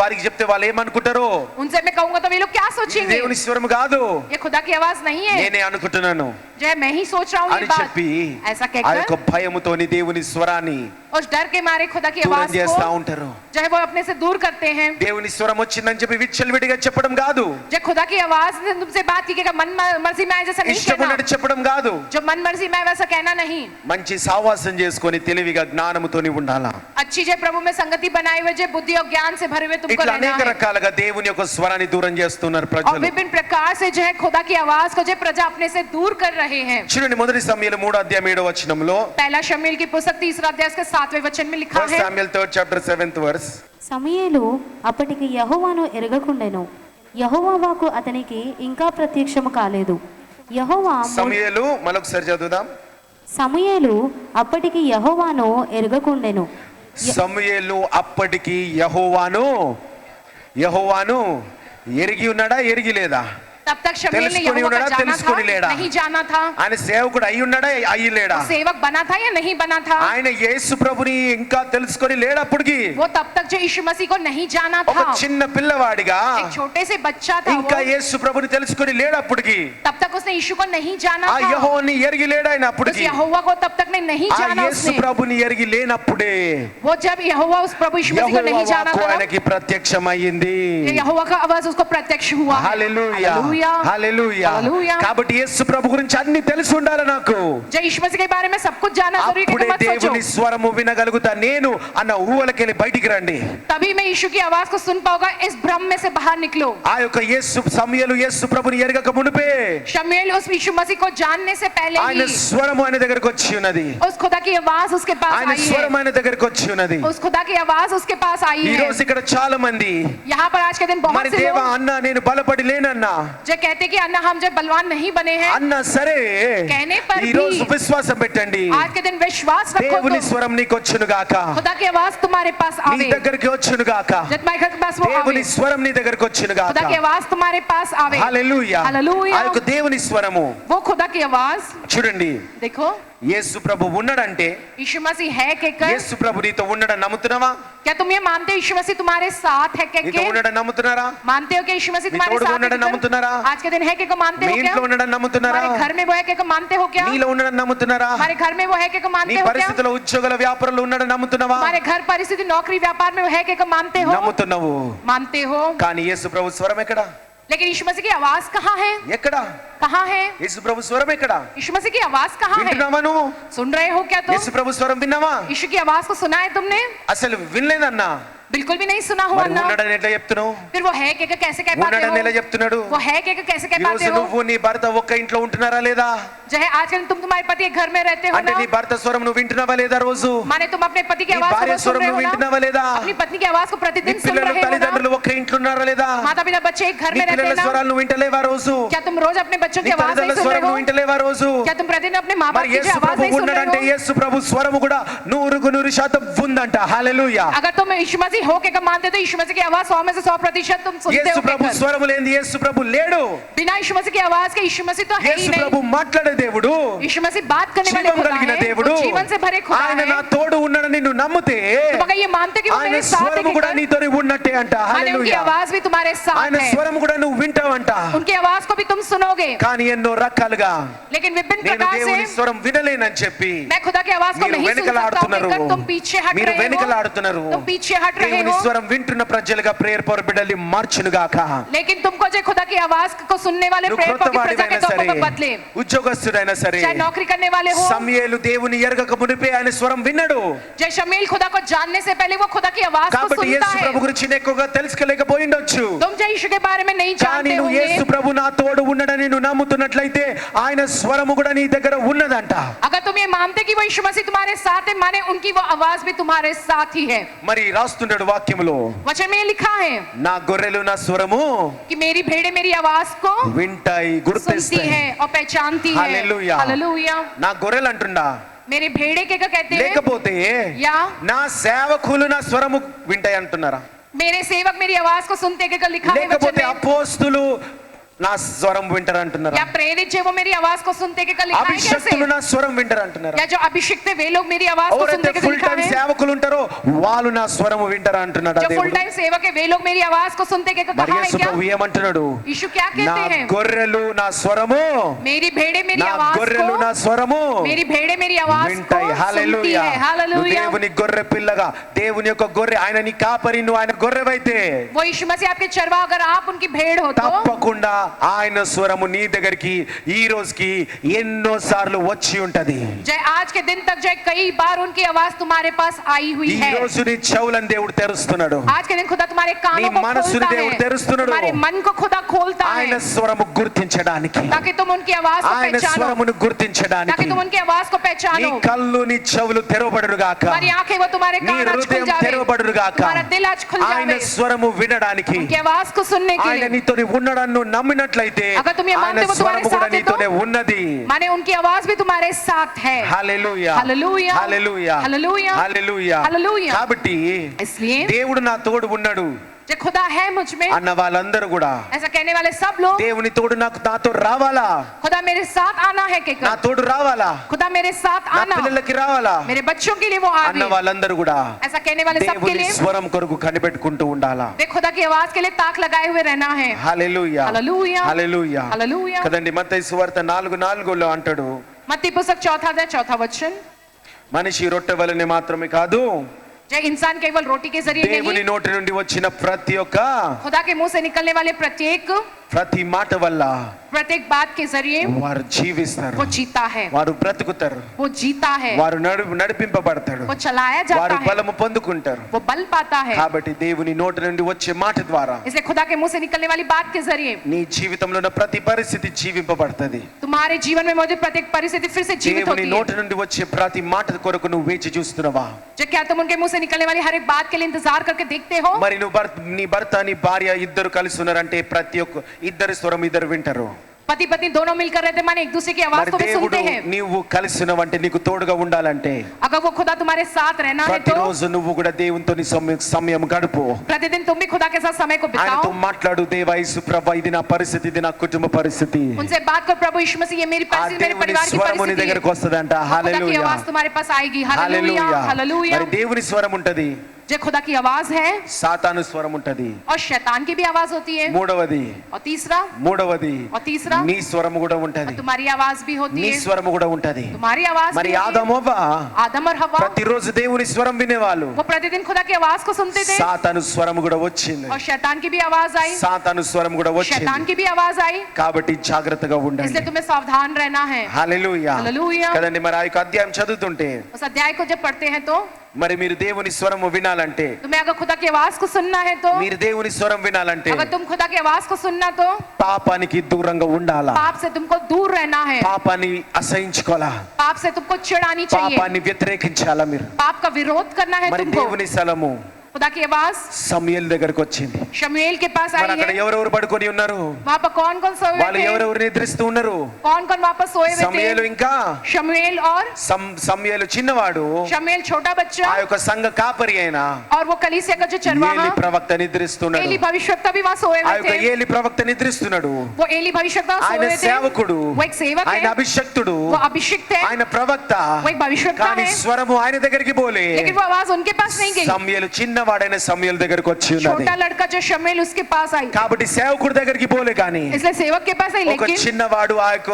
వారికి చెప్తే వాళ్ళు ఏమనుకుంటారో, होगा। उनसे मैं कहूंगा तो वे लोग क्या ఇది सोचेंगे? దేవుని స్వరం కాదు, ये खुदा की आवाज नहीं है, నేనే అనుకుంటున్నాను जय मैं ही सोच रहा हूँ అని ये बात। చెప్పి ऐसा ఆ యొక్క कहकर భయముతోని దేవుని స్వరాన్ని उस डर के मारे खुदा की దూరం आवाज చేస్తా को ఉంటారు. जो है वो अपने से दूर करते हैं। దేవుని స్వరం వచ్చిందని చెప్పి విచ్చలవిడిగా చెప్పడం కాదు, जो खुदा की आवाज ने तुमसे बात की कि मन मर्जी में आए जैसा नहीं ఇష్టం कहना, ఉన్నట్టు చెప్పడం కాదు. जो मन मर्जी में आए वैसा कहना नहीं। మంచి సావాసం చేసుకొని తెలివిగా జ్ఞానముతోని ఉండాలా. अच्छी जो प्रभु में संगति बनाए हुए जो बुद्धि और ज्ञान से भरे हुए तुमको ఇట్లా रहना అనేక है। రకాలుగా దేవుని యొక్క స్వరాన్ని దూరం చేస్తున్నారు और ప్రజలు. विभिन्न प्रकार से जो है खुदा की आवाज को जो प्रजा अपने से दूर कर रहे हैं। చూడండి, మొదటి సమూయేలు 3:7 पहला शमूएल की पुस्तक 3 अध्याय के 7वें वचन में लिखा है, Samuel 3:7 సమూయేలు అప్పటికి యెహోవాను ఎరగకుండెను. యెహోవా వాక్కు అతనికి ఇంకా ప్రత్యక్షము కాలేదు. యెహోవా సమూయేలు మరొకసారి చదువుదాం. సమూయేలు అప్పటికి యెహోవాను ఎరగకుండెను. సమూయేలు అప్పటికి యెహోవాను ఎరిగి ఉన్నాడా, ఎరిగి లేదా? तब तक शमूएल ने తెలుసుకొని यहोवा ఉన్నాడా, को जाना తెలుసుకొని था, లేడా? नहीं जाना था। ఆయన సేవకుడు అయి ఉన్నాడా, అయి లేడా? वो सेवक बना था या नहीं बना था? ఆయన యేసు ప్రభుని ఇంకా తెలుసుకొని లేడప్పటికి. वो तब तक जो यीशु मसीह को नहीं जाना ఒక था, చిన్న పిల్లవాడిగా एक छोटे से बच्चा था ఇంకా वो, యేసు ప్రభుని తెలుసుకొని లేడప్పటికి. तब तक उसने यीशु को नहीं जाना ఆ था। యెహోవాని ఎరిగి లేడు ఆయన उस అప్పటికి. यहोवा को तब तक ने नहीं ఆ जाना యేసు उसने। ప్రభుని ఎరిగి లేనప్పుడే वो जब यहोवा उस प्रभु यीशु मसीह को యెహోవా नहीं जाना వాక్కు था, ఆయనకి ప్రత్యక్షమైంది. यहोवा का आवाज उसको प्रत्यक्ष हुआ। హల్లెలూయా, हालेलुया। హల్లెలూయా. హల్లెలూయా. కాబట్టి యేసు ప్రభు గురించి అన్ని తెలిసి ఉండాలి నాకు. जब यीशु मसीह के बारे में सब कुछ जानना जरूरी है, అప్పుడే मत सोचो। దేవుని స్వరము వినగలుగుతా నేను అన్న ఊవలకెళ్ళి బయటికి రండి. तभी मैं यीशु की आवाज को सुन पाऊंगा, इस भ्रम में से बाहर निकलो। ఆ యొక్క యేసు సమూయేలు యేసు ప్రభుని ఎరగక మునుపే शमूएल उस यीशु मसीह को जानने से पहले ఆయన ही స్వరము ఆయన దగ్గరికి వచ్చి ఉన్నది. उस खुदा की आवाज उसके पास ఆయన आई స్వరం है। ఆయన దగ్గరికి వచ్చి ఉన్నది. उस खुदा की आवाज उसके पास आई ఈ है। రోజు ఇక్కడ చాలా మంది यहाँ पर आज के दिन बहुत మరి से దేవా लोग అన్న నేను బలపడి లేనన్నా जो कहते कि अन्ना हम जब बलवान नहीं बने हैं, అన్న సరే कहने पर ఈ भी రోజు విశ్వాసం పెట్టండి. आज के दिन विश्वास रखो దేవుని तो స్వరం నీకు వచ్చును గాక, खुदा की आवाज तुम्हारे पास నీ आवे। దగ్గరికి వచ్చును గాక, जब तुम्हारे घर के पास वो దేవుని आवे, స్వరం నీ దగ్గరికి వచ్చును గాక. खुदा की आवाज तुम्हारे पास आवे। హల్లెలూయా. हालेलुया। ఆ యొక్క దేవుని స్వరము वो खुदा की आवाज చూడండి. देखो, యేసు ప్రభు ఉన్నాడంటే यीशु मसीह है कहकर యేసు ప్రభు నీతో ఉన్నాడని నమ్ముతున్నావా? क्या तुम ये मानते हो यीशु मसीह तुम्हारे साथ है నీతో कहकर? ఉన్నాడని నమ్ముతున్నారా? मानते हो कि यीशु मसीह నీ तुम्हारे తోడుగా साथ है ఉన్నాడని నమ్ముతున్నారా? कहकर? आज के दिन है कि मानते మీ हो क्या? ఇంట్లో ఉన్నాడని నమ్ముతున్నారా? हमारे घर में वो है कि मानते हो क्या? నీలో ఉన్నాడని నమ్ముతున్నారా? हमारे घर में वो है कि నీ मानते हो क्या? పరిస్థితుల్లో ఉద్యోగాల వ్యాపారంలో ఉన్నాడని నమ్ముతున్నావా? हमारे घर परिस्थिति नौकरी व्यापार में वो है कि मानते हो? నమ్ముతున్నావు. मानते हो। కానీ యేసు ప్రభు స్వరం ఎక్కడ? लेकिन यीशु मसीह की आवाज कहाँ है? ఎక్కడ? कहाँ है? యేసు ప్రభు స్వరం ఎక్కడ? यीशु मसीह की आवाज कहाँ है? వింటున్నావా నువ్వు? सुन रहे हो क्या तुम? యేసు ప్రభు స్వరం విన్నావా? यीशु की आवाज को सुना है तुमने? అసలు వినలేదన్నా. बिल्कुल भी नहीं सुना हुआ మరి ना। ఉన్నాడని ఎట్లా చెప్తున్నావు? फिर वो है कि कैसे कह पाते ఉన్నాడని ఎలా हो? చెప్తున్నాడు? वो है कि कैसे कह ఈ पाते రోజు हो? నువ్వు నీ భర్త ఒక్క ఇంట్లో ఉంటున్నారా లేదా? जो है आजकल तुम तुम्हारे पति एक घर में रहते हो అంటే ना? నీ భర్త స్వరం నువ్వు వింటున్నావా లేదా రోజు? माने तुम अपने पति की నీ आवाज భార్య को सुन స్వరం रहे నువ్వు हो ना? వింటున్నావా లేదా? अपनी पत्नी की आवाज को నీ प्रतिदिन सुन పిల్లలు रहे हो ना? తల్లిదండ్రులు ఒక్క ఇంట్లో ఉన్నారా లేదా? माता पिता बच्चे एक घर నీ में रहते పిల్లల हैं ना? స్వరాలు నువ్వు వింటలేవా రోజు? क्या तुम रोज अपने बच्चों నీ की आवाज नहीं తల్లిదండ్రుల सुन స్వరం रहे నువ్వు हो? వింటలేవా రోజు? क्या तुम प्रतिदिन अपने माँ बाप మరి की యేసు आवाज ప్రభు नहीं सुन रहे ఉన్నాడంటే हो? యేసు ప్రభు స్వరము కూడా 100% ఉందంట. హల్లెలూయా. अगर तुम यीशु मसीह हो के मानते हो तो यीशु मसीह की आवाज 100 में से 100% तुम सुनते యేసు हो ప్రభు कहकर। స్వరము లేని యేసు ప్రభు లేడు. बिना यीशु मसीह की आवाज के यीशु मसीह तो है ही యేసు नहीं। ప్రభు మాట్లాడే దేవుడు, यीशु मसीह बात करने वाले జీవం खुदा కలిగిన है, దేవుడు. वो जीवन से भरे खुदा ఆయన है। నా తోడు ఉన్నాడని నువ్వు నమ్మితే तुम अगर ये मानते कि वो ఆయన मेरे साथ है స్వరము కూడా कहकर, నీతోనే ఉన్నట్టే అంట. माने उनकी హల్లెలూయా. आवाज भी तुम्हारे साथ ఆయన है, స్వరము కూడా నువ్వు వింటావంట. उनकी आवाज को भी तुम सुनोगे। కానీ ఎన్నో రకాలుగా लेकिन विभिन्न నేను प्रकार దేవుని से స్వరం వినలేనని చెప్పి मैं खुदा की आवाज को మీరు नहीं सुन सकता हूं వెనకలాడుతున్నారు. कहकर तुम पीछे हट మీరు रहे हो। వెనకలాడుతున్నారు. तुम पीछे हट रहे దేవుని हो। స్వరం వింటున్న ప్రజలుగా ప్రేయర్ పవర్ బిడ్డల్ని మార్చును గాక. लेकिन तुमको जो खुदा की आवाज को सुनने वाले నువ్వు प्रेयर క్రొత్త की प्रजा के వాడివైనా तौर సరే, पर बदले, ఉద్యోగస్తుడైనా సరే, चाहे नौकरी करने वाले हो। సమూయేలు దేవుని ఎరగక మునిపే ఆయన స్వరం విన్నాడు. जय शमूएल खुदा को जानने से पहले वो खुदा की आवाज को కాబట్టి सुनता యేసు है। ప్రభు గురించి ఎక్కువగా తెలుసుకోలేకపోయిండొచ్చు. तुम जय यीशु के बारे में नहीं కానీ जानते నువ్వు యేసు होंगे। ప్రభు నా తోడు ఉన్నాడని నువ్వు నమ్ముతున్నట్లయితే ఆయన స్వరము కూడా నీ దగ్గర ఉన్నదంట. अगर तुम ये मानते कि वो यीशु मसीह तुम्हारे साथ है, माने उनकी वो आवाज भी तुम्हारे साथ ही है। మరి రాస్తున్నాడు వాక్యములో, वचन में ये लिखा है నా గొర్రెలు నా స్వరము कि मेरी भेड़ें मेरी आवाज को వింటాయి, सुनती గుర్తిస్తాయి. है और पहचानती है। हालेलुया। हालेलुया। నా గొర్రెలు అంటుండా, मेरे भेड़े के क्या कहते हैं? లేకపోతే या నా సేవకులు నా స్వరము వింటాయి అంటున్నారా? मेरे सेवक मेरी आवाज को सुनते हैं, क्या लिखा है वचन లేకపోతే में? అపోస్తులు నా స్వరం వింటారు అంటున్నారా? क्या प्रेरित जो वो मेरी आवाज को सुनते हैं, क्या लिखा है? అభిషక్తులు कैसे? నా స్వరం వింటారు అంటున్నారా? या जो अभिषिक्त है वे लोग मेरी आवाज को सुनते ఎవరైతే हैं, क्या ఫుల్ लिखा టైం है? సేవకులు ఉంటారో వాళ్ళు నా స్వరము వింటారు అంటున్నాడు जो फुल దేవుడు. टाइम सेवक है वे लोग मेरी आवाज को सुनते हैं, क्या మరి कहा है యేసు क्या? ప్రభు ఏమంటున్నాడు? यीशु क्या నా कहते हैं? గొర్రెలు నా స్వరము, मेरी भेड़े मेरी నా आवाज గొర్రెలు నా को, స్వరము मेरी भेड़े मेरी आवाज को వింటాయి. सुनती హల్లెలూయా. है। నువ్వు हालेलुया। దేవుని గొర్రె పిల్లగా, దేవుని యొక్క గొర్రె, ఆయన నీ కాపరి, నువ్వు ఆయన గొర్రెవైతే वो यीशु मसीह आपके चरवा, अगर आप उनकी भेड़ हो तो తప్పకుండా ఆయన స్వరము నీ దగ్గరికి ఈ రోజుకి ఎన్నో సార్లు వచ్చి ఉంటది. जय आज के दिन तक जय कई बार उनकी आवाज तुम्हारे पास आई हुई ఈ है। రోజు నీ చెవులను దేవుడు తెరుస్తున్నాడు. आज के दिन खुदा तुम्हारे कानों నీ को మనసుని खोलता దేవుడు है, తెరుస్తున్నాడు. तुम्हारे मन को खुदा खोलता ఆయన है స్వరము గుర్తించడానికి, ताकि तुम उनकी आवाज को ఆయన पहचानो, స్వరమును ताकि గుర్తించడానికి तुम उनकी आवाज को నీ पहचानो। కళ్ళు నీ చెవులు తెరవబడును గాక. तुम्हारी आंखें वो तुम्हारे నీ कान आज खुल హృదయం जावे, తెరవబడును గాక. तुम्हारा दिल आज खुल ఆయన जावे స్వరము వినడానికి, उनकी आवाज को सुनने के ఆయన लिए। నీతో ఉన్నాడని నువ్వు నమ్మిన నమ్మినట్లయితే अगर तुम ये ఆయన मानते हो तुम्हारे స్వరము కూడా साथ है तो నీతోనే ఉన్నది. माने उनकी आवाज भी तुम्हारे साथ है. హల్లెలూయా హల్లెలూయా హల్లెలూయా హల్లెలూయా హల్లెలూయా. హల్లెలూయా. కాబట్టి इसलिए దేవుడు నా తోడు ఉన్నాడు जो खुदा है मुझ में, అన్న వాళ్ళందరూ కూడా ऐसा कहने वाले सब लोग, దేవుని తోడు నాతో రావాలా, खुदा मेरे साथ आना है నా कहकर, తోడు రావాలా, खुदा मेरे साथ నా आना, పిల్లలకి రావాలా मेरे बच्चों के लिए वो అన్న आवे, వాళ్ళందరూ కూడా ऐसा कहने वाले सब के దేవుని लिए స్వరం కొరకు కనిపెట్టుకుంటూ ఉండాలా. वे खुदा की आवाज के लिए ताक लगाए हुए रहना है. హల్లెలూయా హల్లెలూయా హల్లెలూయా హల్లెలూయా. కదండి. మత్తయి సువార్త 4:4 అంటాడు, मत्ती पुस्तक 4 वचन, మనిషి రొట్టె వలనే మాత్రమే కాదు जो इंसान केवल रोटी के जरिए దేవుని नहीं, నోటి నుండి వచ్చిన ప్రతి ఒక్క खुदा के मुंह से निकलने वाले ప్రతి మాట వల్ల प्रत्येक बात के जरिए వారు జీవిస్తారు, वो जीता है, వారు బ్రతుకుతారు, वो जीता है, వారు నడిపింపబడతాడు, वो चलाया వారు जाता है, బలము పొందుకుంటారు. वो बल पाता है. కాబట్టి దేవుని నోటి నుండి వచ్చే మాట ద్వారా इसलिए खुदा के मुंह से निकलने वाली बात के जरिए నీ జీవితంలో ఉన్న ప్రతి పరిస్థితి జీవింపబడుతుంది. तुम्हारे जीवन में मौजूद प्रत्येक परिस्थिति फिर से जीवित దేవుని होती है. నోటి నుండి వచ్చే ప్రతి మాట కొరకు నువ్వు వేచి చూస్తున్నావా? जो क्या तुम उनके मुंह से निकलने वाली हर एक बात के लिए इंतजार करके देखते हो? మరి నీ భర్త నీ భార్య ఇద్దరు కలిసి ఉన్నారంటే ప్రతి ఒక్క ఇద్దరి స్వరం ఇద్దరు వింటారు. पति पत्नी दोनों मिलकर रहते माने एक दूसरे की आवाज మరి को भी దేవుడు सुनते हैं. నీవు కలిసి ఉన్నావంటే నీకు తోడుగా ఉండాలంటే अगर वो खुदा तुम्हारे साथ रहना है तो ప్రతిరోజు నువ్వు కూడా దేవునితో నీ సమయం గడుపు. प्रतिदिन तुम भी खुदा के साथ समय को ఆయనతో बिताओ, మాట్లాడు, దేవా యేసు ప్రభువా ఇది నా పరిస్థితి, ఇది నా కుటుంబ పరిస్థితి. उनसे बात कर, प्रभु यीशु मसीह ये मेरी ఆ परिस्थिति, मेरे దేవుని परिवार की స్వరము నీ परिस्थिति है. దగ్గరకు వస్తదంట. खुदा की హల్లెలూయా आवाज तुम्हारे पास आएगी. Hallelujah hallelujah. हालेलुया. మరి దేవుని స్వరం ఉంటది, जो खुदा की आवाज है, సాతాను స్వరం ఉంటది. और शैतान की भी आवाज होती है. మూడవది और तीसरा నీ స్వరము కూడా ఉంటది, तुम्हारी आवाज भी होती నీ है. స్వరము కూడా ఉంటది. तुम्हारी आवाज మరి भी होती है. ఆదమవ్వ आदम और हवा ప్రతిరోజు దేవుని స్వరం వినేవాళ్ళు. वो प्रतिदिन खुदा की आवाज को सुनते थे, సాతాను స్వరము కూడా వచ్చింది, और शैतान की भी आवाज आई, సాతాను స్వరం కూడా వచ్చింది. शैतान की भी आवाज आई. కాబట్టి జాగ్రత్తగా ఉండండి. इसलिए तुम्हें सावधान रहना है. హల్లెలూయా హల్లెలూయా. కదండి. మరి ఆ యొక్క అధ్యాయం చదువుతుంటే उस अध्याय को जब पढ़ते हैं तो మరి మీరు దేవుని స్వరము వినాలంటే, तुम्हें अगर खुदा की आवाज को सुनना है तो, మీరు దేవుని స్వరం వినాలంటే अगर तुम खुदा की आवाज को सुनना तो పాపానికి దూరంగా ఉండాలా, पाप से तुमको दूर रहना है, పాపాన్ని అసహించుకోవాలా, पाप से तुमको चिढ़ानी चाहिए, పాపాన్ని వ్యతిరేకించాలా మీరు. पाप का विरोध करना है మరి तुमको. దేవుని స్థలము खुदा की आवाज సమూయేలు దగ్గరకు వచ్చింది. शमूएल के पास మరి आई అక్కడ है. ఎవరెవరు పడుకొని ఉన్నారు, वहां पर कौन कौन सोए వాళ్ళు हुए थे? ఎవరెవరు నిద్రిస్తూ ఉన్నారు? कौन कौन वापस सोए हुए సమూయేలు थे? ఇంకా शमूएल और సమూయేలు చిన్నవాడు, शमूएल छोटा बच्चा, ఆ యొక్క సంఘ కాపరి అయిన और वो कलीसिया का जो ఏలి चरवाहा ప్రవక్త నిద్రిస్తున్నాడు. एली भविष्यवक्ता भी वहां सोए ఆ हुए యొక్క थे. ఏలి ప్రవక్త నిద్రిస్తున్నాడు. वो एली भविष्यवक्ता सोए ఆయన हुए थे. సేవకుడు, वो एक सेवक ఆయన है, అభిషక్తుడు, वो अभिषिक्त है, ఆయన ప్రవక్త. वो एक भविष्यवक्ता కానీ है, స్వరము ఆయన దగ్గరికి పోలే. लेकिन वो आवाज उनके पास नहीं गई. సమూయేలు చిన్నవాడైన సమూయేలు దగ్గరికి వచ్చి ఉన్నది. छोटा लड़का जो शमूएल उसके पास आई, కాబట్టి సేవకుడి దగ్గరికి పోలే. కానీ इसलिए सेवक के पास आई, ఒక लेकिन చిన్నవాడు ఆ యొక్క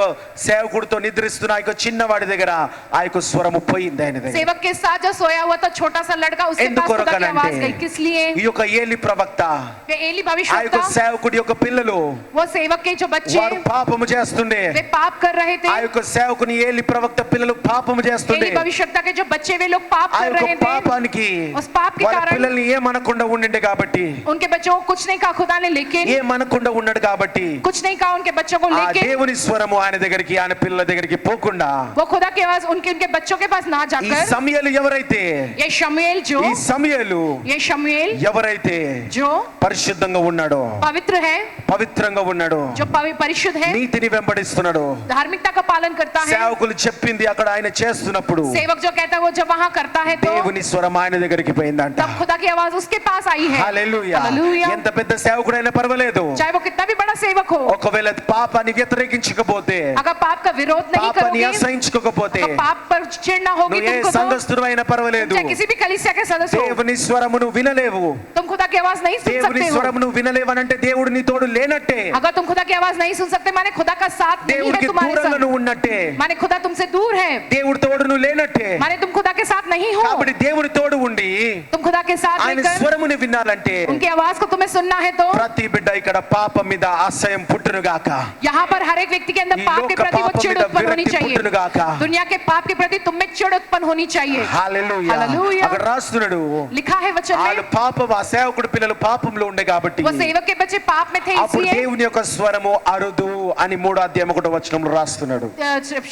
సేవకుడితో నిద్రిస్తున్న ఆ యొక్క చిన్నవాడి దగ్గర ఆ యొక్క స్వరము పోయింది ఆయన దగ్గర. सेवक के साथ जो सोया हुआ था छोटा सा लड़का, उसके पास खुदा की आवाज गई. किस लिए? ఈ యొక్క ఏలి ప్రవక్త, वे एली ఆ యొక్క भविष्यवक्ता, సేవకుడి యొక్క పిల్లలు वो सेवक के जो बच्चे వారు పాపము చేస్తుండే. वे पाप कर रहे थे. ఆ యొక్క సేవకుని ఏలి ప్రవక్త పిల్లలు పాపము చేస్తుండే. एली भविष्यवक्ता के जो बच्चे वे लोग पाप ఆ कर యొక్క रहे थे. పాపానికి उस पाप के వాళ్ళ कारण పిల్లల్ని ఏమనకుండా ఉండిండే కాబట్టి, उनके बच्चों को कुछ नहीं कहा खुदा ने, लेकिन ఏమనకుండా ఉన్నాడు కాబట్టి कुछ नहीं कहा उनके बच्चों को, ఆ लेकिन దేవుని స్వరము ఆయన దగ్గరికి ఆయన పిల్లల దగ్గరికి పోకుండా वो खुदा की आवाज उनके बच्चों के पास ना ఈ जाकर, సమూయేలు ఎవరైతే ये शमूएल ఈ సమూయేలు ఎవరైతే जो పరిశుద్ధంగా ఉన్నాడో, पवित्र है, పవిత్రంగా ఉన్నాడో, जो परिशुद्ध है, నీతిని వెంబడిస్తున్నాడు, धार्मिकता का पालन करता है, సేవకులు చెప్పింది అక్కడ ఆయన చేస్తున్నప్పుడు सेवक जो कहता है वो जब वहां करता है तो దేవుని స్వరం ఆయన దగ్గరికి పోయిందంట. तब खुदा की आवाज उसके पास आई है. హల్లెలూయా. हालेलुया. ఎంత పెద్ద సేవకుడైనా పర్వాలేదు, चाहे वो कितना भी बड़ा सेवक हो, ఒకవేళ పాపాన్ని వ్యతిరేకించకపోతే, अगर पाप का विरोध नहीं పాపాన్ని करोगे, అసహించుకోకపోతే, तो पाप पर चिढ़ना होगी నువ్వు ఏ तुमको, तो సంఘస్థుడు అయినా పర్వాలేదు, चाहे किसी भी कलीसिया के सदस्य हो, దేవుని స్వరము నువ్వు వినలేవు. तुम खुदा की आवाज नहीं सुन దేవుని सकते हो. స్వరము నువ్వు వినలేవనంటే దేవుడు నీ తోడు లేనట్టే, अगर तुम खुदा की आवाज नहीं सुन सकते माने खुदा का साथ नहीं है దేవుడికి तुम्हारे దూరంగా साथ, నువ్వు ఉన్నట్టే, माने खुदा तुमसे दूर है, దేవుడి తోడు నువ్వు లేనట్టే. माने तुम खुदा के साथ नहीं हो. కాబట్టి దేవుని తోడు ఉండి तुम खुदा के साथ ఆయన लेकर స్వరముని వినాలంటే उनकी आवाज को तुम्हें सुनना है तो ప్రతి బిడ్డ ఇక్కడ పాపం మీద ఆశయం పుట్టును గాక, यहाँ पर हर एक व्यक्ति के अंदर ఈ पाप के లోక प्रति वो పాపం चिढ़ మీద उत्पन्न होनी విరక్తి चाहिए. పుట్టును గాక. दुनिया के पाप के प्रति तुम में चिढ़ उत्पन्न होनी चाहिए. హల్లెలూయా. హల్లెలూయా. అక్కడ రాస్తున్నాడు, लिखा है वचन వాళ్ళు में, పాపం ఆ సేవకుడు పిల్లలు పాపంలో ఉండే కాబట్టి वो सेवक के बच्चे पाप में थे, అప్పుడు इसलिए దేవుని యొక్క స్వరము అరుదు అని 3వ అధ్యాయం 1వ వచనంలో రాస్తున్నాడు.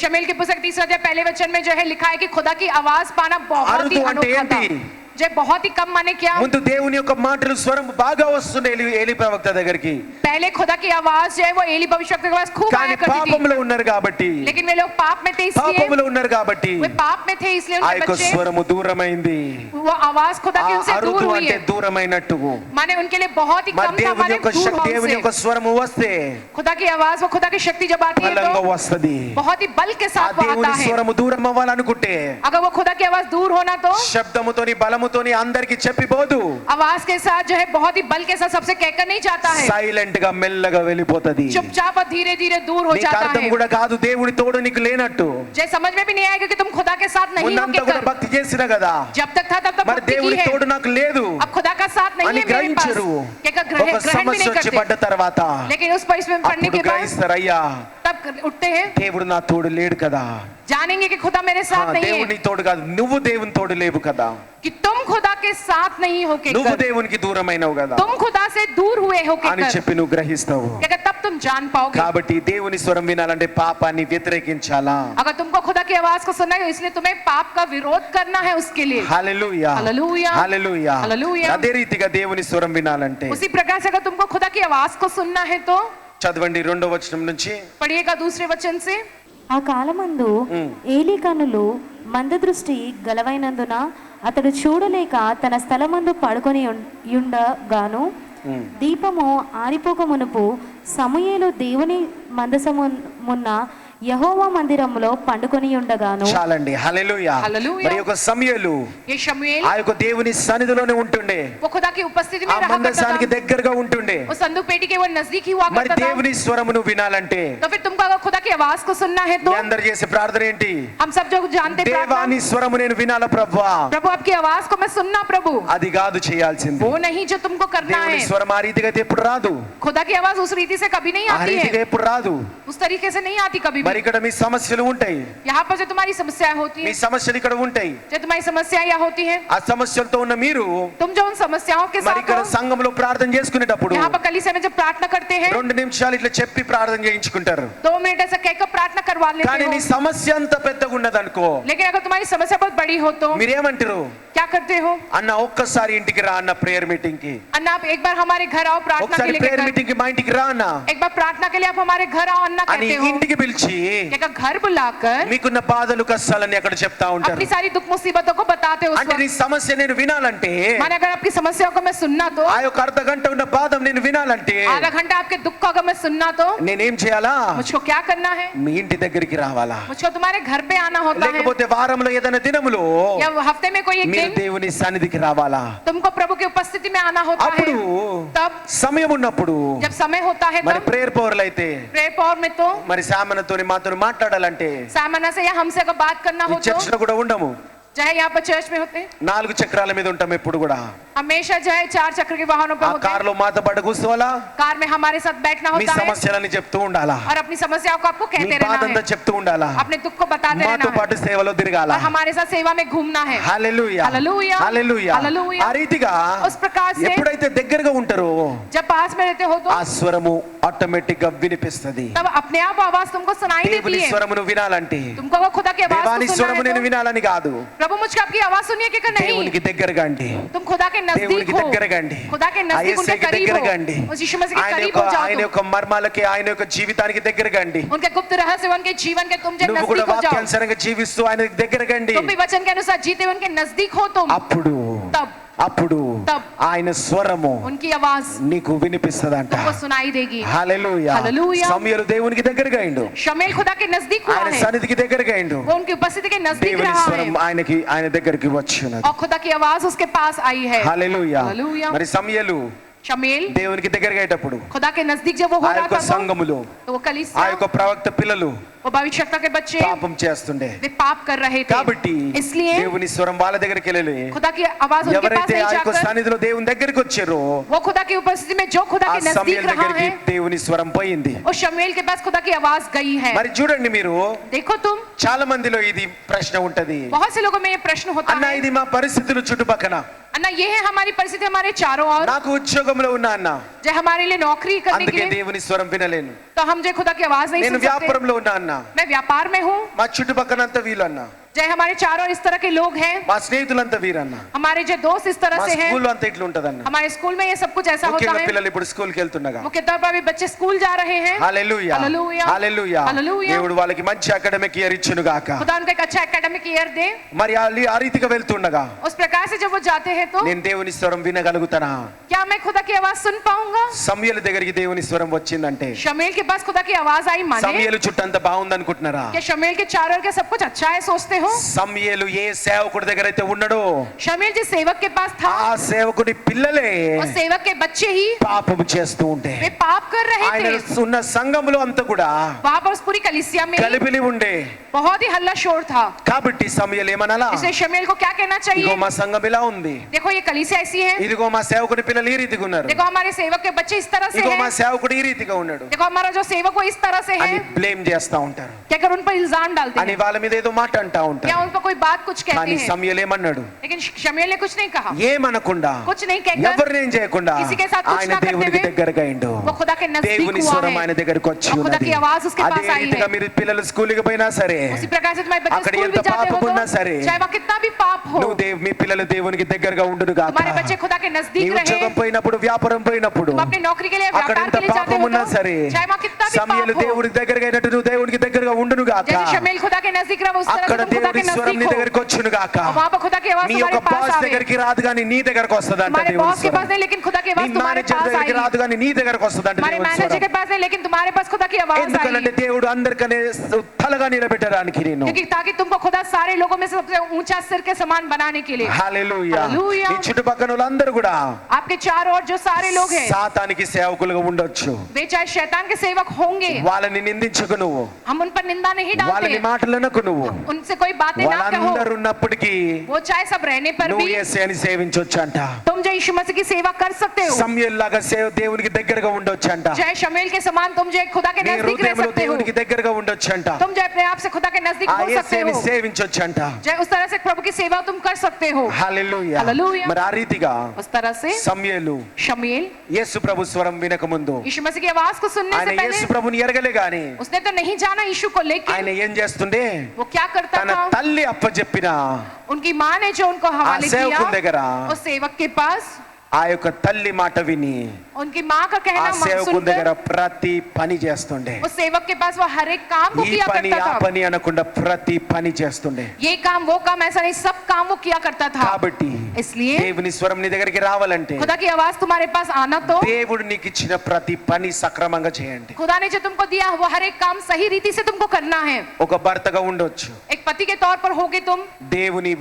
शमूएल की पुस्तक 3 अध्याय पहले वचन में जो है लिखा है कि खुदा की आवाज पाना बहुत ही అరుదు అంటే अनोखा था. ఏంటి? जो बहुत ही कम माने क्या ముందు దేవుని యొక్క మాటలు స్వరం బాగా వస్తుండే ఏలి ప్రవక్త దగ్గరికి, पहले खुदा की आवाज जो है वो एली भविष्यवक्ता के पास खूब కానీ आया करती थी, పాపంలో ఉన్నారు కాబట్టి, लेकिन वे लोग पाप में थे इसलिए పాపంలో ఉన్నారు కాబట్టి वे पाप में थे इसलिए ఆ उनके యొక్క बच्चे స్వరము దూరమైంది. वो आवाज खुदा की ఆ उनसे दूर అరుదు हुई అంటే है, దూరమైనట్టు. माने उनके लिए बहुत ही మరి कम था, దేవుని माने యొక్క दूर శక్తి, దేవుని हमसे। యొక్క స్వరము వస్తే खुदा की आवाज वो खुदा की शक्ति जब आती है బలంగా तो వస్తది. बहुत ही बल के ఆ साथ वो आता దేవుని है। స్వరము దూరం అవ్వాలనుకుంటే अगर वो खुदा की आवाज दूर होना तो శబ్దముతోని బలముతోని అందరికి చెప్పిపోదు, आवाज के साथ जो है बहुत ही बल के साथ सबसे कहकर नहीं जाता है, సైలెంట్ గా మెల్లగా వెళ్ళిపోతది. चुपचाप और धीरे धीरे दूर हो నీకు जाता అర్థం है। కూడా కాదు దేవుని తోడు నీకు లేనట్టు. जय समझ में भी नहीं आएगा कि तुम खुदा के साथ नहीं हो ముందంతా కూడా कहकर। భక్తి చేసిన కదా, जब तक था तब तक మరి भक्ति की దేవుని है, తోడు నాకు లేదు अब खुदा का साथ नहीं అని है मेरे पास, గ్రహించరు. कहकर ఒక ग्रहण भी సమస్య नहीं వచ్చి करते। పడ్డ తర్వాత लेकिन उस परिस्थिति में पढ़ने అప్పుడు के बाद గ్రహిస్తారు, అయ్యా तब उठते हैं, దేవుడు నా తోడు లేడు కదా. जानेंगे कि खुदा मेरे साथ नहीं దేవుని है, తోడు కాదు, నువ్వు దేవుని తోడు లేవు కదా, कि तुम खुदा के साथ नहीं हो నువ్వు कहकर, దేవునికి దూరమైనవు కదా तुम खुदा से दूर हुए हो అని कहकर, చెప్పి నువ్వు గ్రహిస్తావు. कहकर तब तुम जान पाओगे। కాబట్టి దేవుని స్వరం వినాలంటే పాపాన్ని వ్యతిరేకించాలా. अगर तुमको खुदा की आवाज को सुनना है इसलिए तुम्हें पाप का विरोध करना है उसके लिए। హల్లెలూయా, హల్లెలూయా, హల్లెలూయా. హల్లెలూయా. అదే రీతిగా దేవుని స్వరం వినాలంటే उसी प्रकार से अगर तुमको खुदा की आवाज को सुनना है तो చదవండి 2వ వచనం నుంచి. पढ़िएगा दूसरे वचन से। ఆ కాలమందు ఏలీ కన్నులు మందదృష్టి గలవైనందున అతడు చూడలేక తన స్థలమందు పడుకొని ఉండగాను దీపము ఆరిపోక మునుపు సమూయేలు దేవుని మందసమున్న యెహోవా మందిరములో పండుకొని ఉండగాను. చాలండి. హల్లెలూయా. హల్లెలూయా. మరి యొక్క సమూయేలు ये शमूएल ఆ యొక్క దేవుని సన్నిధిలోనే ఉంటుండే, वो खुदा की उपस्थिति में ఆ रहा करता మందసానికి था, దగ్గరగా ఉంటుండే. वो संदूक पेटी के वो नजदीक ही हुआ మరి करता था। దేవుని స్వరమును వినాలంటే तो फिर तुमको अगर खुदा की आवाज को सुनना है तो మీ అందరు చేసే ప్రార్థన ఏంటి? हम सब जो जानते हैं దేవా प्रार्थना, నీ స్వరము నేను వినాల ప్రభువా. प्रभु आपकी आवाज को मैं सुनना प्रभु, అది కాదు చేయాల్సింది. वो नहीं जो तुमको करना దేవుని है। స్వరం ఆ రీతిగా అయితే ఎప్పుడు రాదు, खुदा की आवाज उस रीति से कभी नहीं ఆ आती రీతిగా है, ఎప్పుడు రాదు. उस तरीके से नहीं आती कभी మరి भी। ఇక్కడ మీ సమస్యలు ఉంటాయి, यहाँ पर जो तुम्हारी समस्याएं होती మీ है, సమస్యలు ఇక్కడ ఉంటాయి. जो तुम्हारी समस्याएं यहाँ होती है, ఆ సమస్యలతో ఉన్న మీరు तुम जो उन समस्याओं के మరి साथ ఇక్కడ हो, సంఘంలో ప్రార్థన చేసుకునేటప్పుడు यहाँ पर कलीसिया में जब प्रार्थना करते हैं 2 నిమిషాలు ఇట్లా చెప్పి ప్రార్థన చేయించుకుంటారు. 2 मिनट ऐसा कहकर प्रार्थना करवा కానీ लेते నీ हो, సమస్య అంత పెద్దగా ఉన్నదనుకో, लेकिन अगर तुम्हारी समस्या बहुत बड़ी हो तो మీరేమంటారు? क्या करते हो? అన్న ఒక్కసారి ఇంటికి రా అన్న ప్రేయర్ మీటింగ్ కి, अन्ना आप एक बार हमारे घर आओ प्रार्थना के ఒకసారి लिए ప్రేయర్ कहकर, మీటింగ్ కి మా ఇంటికి రా అన్న एक बार प्रार्थना के लिए आप हमारे घर आओ अन्ना అని कहते हो, ఇంటికి పిలిచి कहकर घर बुलाकर మీకున్న బాధలు కష్టాలని అక్కడ చెప్తా ఉంటారు. अपनी सारी दुख मुसीबतों को बताते हो उस అంటే నీ वक्त। సమస్య నేను వినాలంటే, माने अगर आपकी समस्याओं को मैं सुनना तो, ఆ యొక్క అర్ధ గంట ఉన్న బాధ నేను వినాలంటే आधा घंटा आपके दुख को अगर मैं सुनना तो నేనేం చేయాలా? मुझको क्या करना है? మీ ఇంటి దగ్గరికి రావాలా? मुझको तुम्हारे घर पे आना होता है, లేకపోతే వారంలో ఏదైనా దినములో या हफ्ते में कोई एक మీరు दिन దేవుని సన్నిధికి రావాలా? तुमको प्रभु की उपस्थिति में आना होता है। అప్పుడు तब సమయం ఉన్నప్పుడు जब समय होता है మరి तब ప్రేయర్ పవర్లు అయితే प्रेयर पावर में तो మరి సామనతోని మాతో మాట్లాడాలంటే सामना से या हमसे अगर बात करना ఈ हो तो, చర్చిలో కూడా ఉండము, चाहे यहाँ पर चर्च में होते हैं, 4 చక్రాల మీద ఉంటాం ఎప్పుడు కూడా. हमेशा जो है 4 चक्र के वाहनों पर ఆ होते हैं, కారులో మాతో పాటు కూర్చోవాలా, कार में हमारे साथ बैठना మీ होता है సమస్యలని చెప్తూ ఉండాలా, और अपनी समस्याओं को आपको మీ कहते रहना బాధంతా है, చెప్తూ ఉండాలా, अपने दुख को बताते మాతో रहना है పాటు సేవలో తిరగాల. और हमारे साथ सेवा में घूमना है। హల్లెలూయా, హల్లెలూయా, హల్లెలూయా. హల్లెలూయా. ఆ రీతిగా उस प्रकार से ఎప్పుడైతే దగ్గరగా ఉంటారో जब पास में रहते हो तो ఆ స్వరము ఆటోమేటిక్ గా వినిపిస్తది. तब अपने आप आवाज तुमको सुनाई దేవుని देती है। స్వరమును వినాలంటే तुमको अगर खुदा की आवाज దేవాని को सुनना స్వరము है నేను तो, వినాలని కాదు, प्रभु मुझको आपकी आवाज सुनिए कि नहीं, దేవునికి దగ్గరగా అండి, तुम खुदा के नजदीक దేవునికి हो, దగ్గరగా అండి, खुदा के नजदीक उनके ఆయనకి करीब దగ్గరగా हो, అండి, उस यीशु मसीह के ఆయన करीब యొక్క हो जाओ ఆయన तुम। యొక్క మర్మాలకి ఆయన యొక్క జీవితానికి దగ్గరగా అండి. उनके गुप्त रहस्य उनके जीवन के तुम जो నువ్వు కూడా नजदीक हो जाओ, వాక్యానుసారంగా జీవిస్తూ ఆయన దగ్గరగా అండి. तुम भी वचन के अनुसार जीते हुए उनके नजदीक हो तुम, అప్పుడు तब అప్పుడు तब ఆయన స్వరము उनकी आवाज నీకు వినిపిస్తదంట. तुमको सुनाई देगी। హల్లెలూయా. హల్లెలూయా. సమూయేలు దేవునికి దగ్గరగా అయిండు, शमूएल खुदा के नजदीक हुआ ఆయన है, సన్నిధికి దగ్గరగా అయిండు. वो उनकी उपस्थिति के नजदीक దేవుని रहा है స్వరం ఆయన దగ్గరికి వచ్చినది. और खुदा की आवाज उसके पास आई है। హల్లెలూయా. హల్లెలూయా. మరి సమూయేలు शमूएल దేవునికి దగ్గరగా అయ్యేటప్పుడు खुदा के नजदीक जब वो हो ఆ रहा యొక్క था సంఘములో तो वो ఆ कलीसिया, యొక్క ప్రవక్త పిల్లలు वो भविष्यवक्ता के बच्चे పాపం చేస్తుండే. वे पाप कर रहे थे, కాబట్టి इसलिए దేవుని స్వరం వాళ్ళ దగ్గరికి వెళ్ళి खुदा की आवाज उनके पास ఎవరైతే नहीं ఆ యొక్క जाकर, సన్నిధిలో దేవుని దగ్గరికి వచ్చారో वो खुदा की उपस्थिति में जो खुदा ఆ के नजदीक సమూయేలు रहा దగ్గరికి है, దేవుని స్వరం పోయింది. और शमूएल के पास खुदा की आवाज गई है। మరి చూడండి, మీరు देखो तुम, చాలా మందిలో ఇది ప్రశ్న ఉంటది, बहुत से लोगों में ये प्रश्न होता అన్న है, ఇది మా పరిస్థితులు చుట్టుపక్కన, अन्ना ये है हमारी परिस्थिति हमारे चारों ओर, నాకు ఉద్యోగంలో ఉన్నా అన్న, जो हमारे लिए नौकरी करने के అందుకే लिए, దేవుని స్వరం వినలేను. तो हम जो खुदा की आवाज नहीं నేను सुन सकते। వ్యాపారంలో ఉన్నా అన్న, मैं व्यापार में हूँ, మా చుట్టుపక్కనంతా వీళ్ళు అన్న, जय हमारे चारों इस तरह के लोग हैं, మా స్నేహితులంతా వీరన్న, हमारे जो दोस्त इस तरह మా से हैं, స్కూల్లో అంతా ఇట్లా ఉంటదన్న. हमारे स्कूल में ये सब कुछ ऐसा होता ముఖ్యంగా है। పిల్లలు ఇప్పుడు స్కూల్కి వెళ్తుండగా मुख्य तौर पर अभी बच्चे स्कूल जा रहे हैं। హల్లెలూయా హల్లెలూయా, హల్లెలూయా. హల్లెలూయా. దేవుడు వాళ్ళకి మంచి అకాడమిక్ ఇయర్ ఇచ్చును గాక. खुदा उनको एक अच्छा एकेडमिक ईयर दे। మరి ఆ రీతిగా వెళ్తుండగా उस प्रकार से जब वो जाते हैं तो నేను దేవుని స్వరం వినగలుగుతానా? क्या मैं खुदा की आवाज सुन पाऊंगा? సమూయేలు దగ్గరికి దేవుని స్వరం వచ్చిందంటే शमूएल के पास खुदा की आवाज आई माने సమూయేలు చుట్టంతా బాగుందనుకుంటున్నారా? क्या शमूएल के चारों ओर के सब कुछ अच्छा है सोचते हो? సమూయేలు ఏ సేవకుడి దగ్గర అయితే ఉన్నాడో शमूएल जिस सेवक के पास था, ఆ సేవకుడి పిల్లలే और सेवक के बच्चे ही పాపము చేస్తూ ఉంటే वे पाप कर रहे ఆయన थे। ఉన్న సంఘములో అంతా కూడా वहां पर उस पूरी कलीसिया में కలిపిలి ఉండే. बहुत ही हल्ला शोर था। కాబట్టి సమూయేలు ఏమనాలా? इसलिए शमूएल को क्या कहना ఇదిగో चाहिए? మా సంఘం ఇలా ఉంది, देखो ये कलीसिया ऐसी है, ఇదిగో మా సేవకుడి పిల్లలు ఈ రీతిగా ఉన్నారు, देखो हमारे सेवक के बच्चे इस तरह से ఇదిగో మా हैं, సేవకుడు ఈ రీతిగా ఉన్నాడు देखो हमारा जो सेवक वो इस तरह से అని है, బ్లేమ్ చేస్తా ఉంటారు, क्या कर उन पर इल्जाम डालते అని हैं, వాళ్ళ మీద ఏదో మాట అంటా या ఉంటారు. उन पर कोई बात कुछ कहते కానీ हैं। సమూయేలు ఏమన్నాడు? लेकिन शमूएल ने कुछ नहीं कहा, ఏమనకుండా कुछ नहीं कहकर ఎవరినేం చేయకుండా किसी के साथ कुछ ఆయన ना करते దేవునికి हुए దగ్గరగా అయిండు. वो खुदा के नजदीक దేవుని हुआ స్వరం है। ఆయన దగ్గరికి వచ్చి और खुदा ఉన్నది. की आवाज उसके అదే पास आई రీతిగా है। మీరు పిల్లలు స్కూల్కి పోయినా సరే, उसी प्रकार से तुम्हारे बच्चे అక్కడ स्कूल ఎంత भी जाते हो పాపమున్నా तो సరే, चाहे वहाँ कितना भी पाप हो, నువ్వు మీ పిల్లలు దేవునికి దగ్గరగా ఉండును గాక. तुम्हारे बच्चे खुदा के నీ नजदीक रहे। ఉద్యోగం పోయినప్పుడు, వ్యాపారం పోయినప్పుడు, तुम अपनी नौकरी के लिए అక్కడ व्यापार ఎంత के लिए जाते పాపం हो ఉన్నా तो సరే, चाहे वहाँ कितना भी సమూయేలు पाप हो, దేవునికి దగ్గరగా అయినట్టు నువ్వు దేవునికి దగ్గరగా ఉండును గాక. जैसे शमूएल खुदा के नजदीक रहा उस तरह అక్కడ से तुम खुदा के దేవుని స్వరం నీ नजदीक దగ్గరికి हो, వచ్చును గాక. और वहाँ पर खुदा की आवाज నీ तुम्हारे యొక్క पास బాస్ आवे। దగ్గరికి రాదు కానీ నీ దగ్గరకు వస్తుందంట तुम्हारे దేవుని बॉस के స్వరం. पास नहीं लेकिन खुदा की నీ आवाज तुम्हारे మేనేజర్ पास దగ్గరికి आएगी। రాదు కానీ నీ దగ్గరకు వస్తుందంట हमारे దేవుని मैनेजर స్వరం. के पास नहीं लेकिन तुम्हारे पास खुदा की आवाज ఎందుకంటే आएगी। దేవుడు అందరికనే తలగా నిలబెట్టడానికి నేను. क्योंकि ताकि तुमको खुदा सारे लोगों में से सबसे ऊंचा सिर के समान बनाने के लिए। హల్లెలూయా. హల్లెలూయా. నీ చుట్టుపక్కల వాళ్ళందరూ కూడా आपके चारों ओर जो सारे लोग हैं, సాతానికి సేవకులుగా ఉండొచ్చు. वे चाहे शैतान के सेवक होंगे, వాళ్ళని నిందించకు నువ్వు, हम उन पर निंदा नहीं डालते, వాళ్ళని మాటలనకు నువ్వు. उनसे कोई बातें ना कहो। వాళ్ళందరూ ఉన్నప్పటికీ वो चाहे सब रहने पर నువ్వు भी యేసుని సేవించొచ్చంట. तुम जो यीशु मसीह की सेवा कर सकते हो, సమూయేలు లాగా దేవునికి దగ్గరగా ఉండొచ్చంట. चाहे शमूएल के समान तुम जो खुदा के నీ नजदीक रह హృదయంలో सकते हो, దేవునికి దగ్గరగా ఉండొచ్చంట. तुम जो अपने आप से खुदा के नजदीक ఆ हो सकते యేసుని हो, సేవించొచ్చంట. चाहे उस तरह से प्रभु की सेवा तुम कर सकते हो। హల్లెలూయా. హల్లెలూయా. మరి ఆ రీతిగా उस तरह से సమూయేలు शमूएल యేసు ప్రభు స్వరం వినక ముందు यीशु मसीह की आवाज को सुनने ఆయన से पहले యేసు ప్రభుని ఎరగలే గాని उसने तो नहीं जाना यीशु को, ఆయన लेकिन ఏం చేస్తుండే? वो क्या करता తన था, తల్లి అప్పచెప్పిన उनकी माँ ने जो उनको हवाले किया సేవకుని దగ్గర उस सेवक के पास, ఆ యొక్క తల్లి మాట విని उनकी माँ का ఆ कहना సేవకుని దగ్గర सुनकर ప్రతి పని చేస్తుండే. उस सेवक के पास वो हर एक काम को ఈ किया పని करता ఆ था। పని అనకుండా ప్రతి పని చేస్తుండే. ये काम वो काम ऐसा नहीं, सब काम वो किया करता था। కాబట్టి इसलिए దేవుని స్వరం నీ దగ్గరికి రావాలంటే खुदा की आवाज तुम्हारे पास आना तो దేవుడు నీకు ఇచ్చిన ప్రతి పని సక్రమంగా చేయండి. खुदा ने जो तुमको दिया वो हर एक काम सही रीति से तुमको करना है। ఒక భర్తగా ఉండొచ్చు, एक पति के तौर पर होगे तुम, దేవుని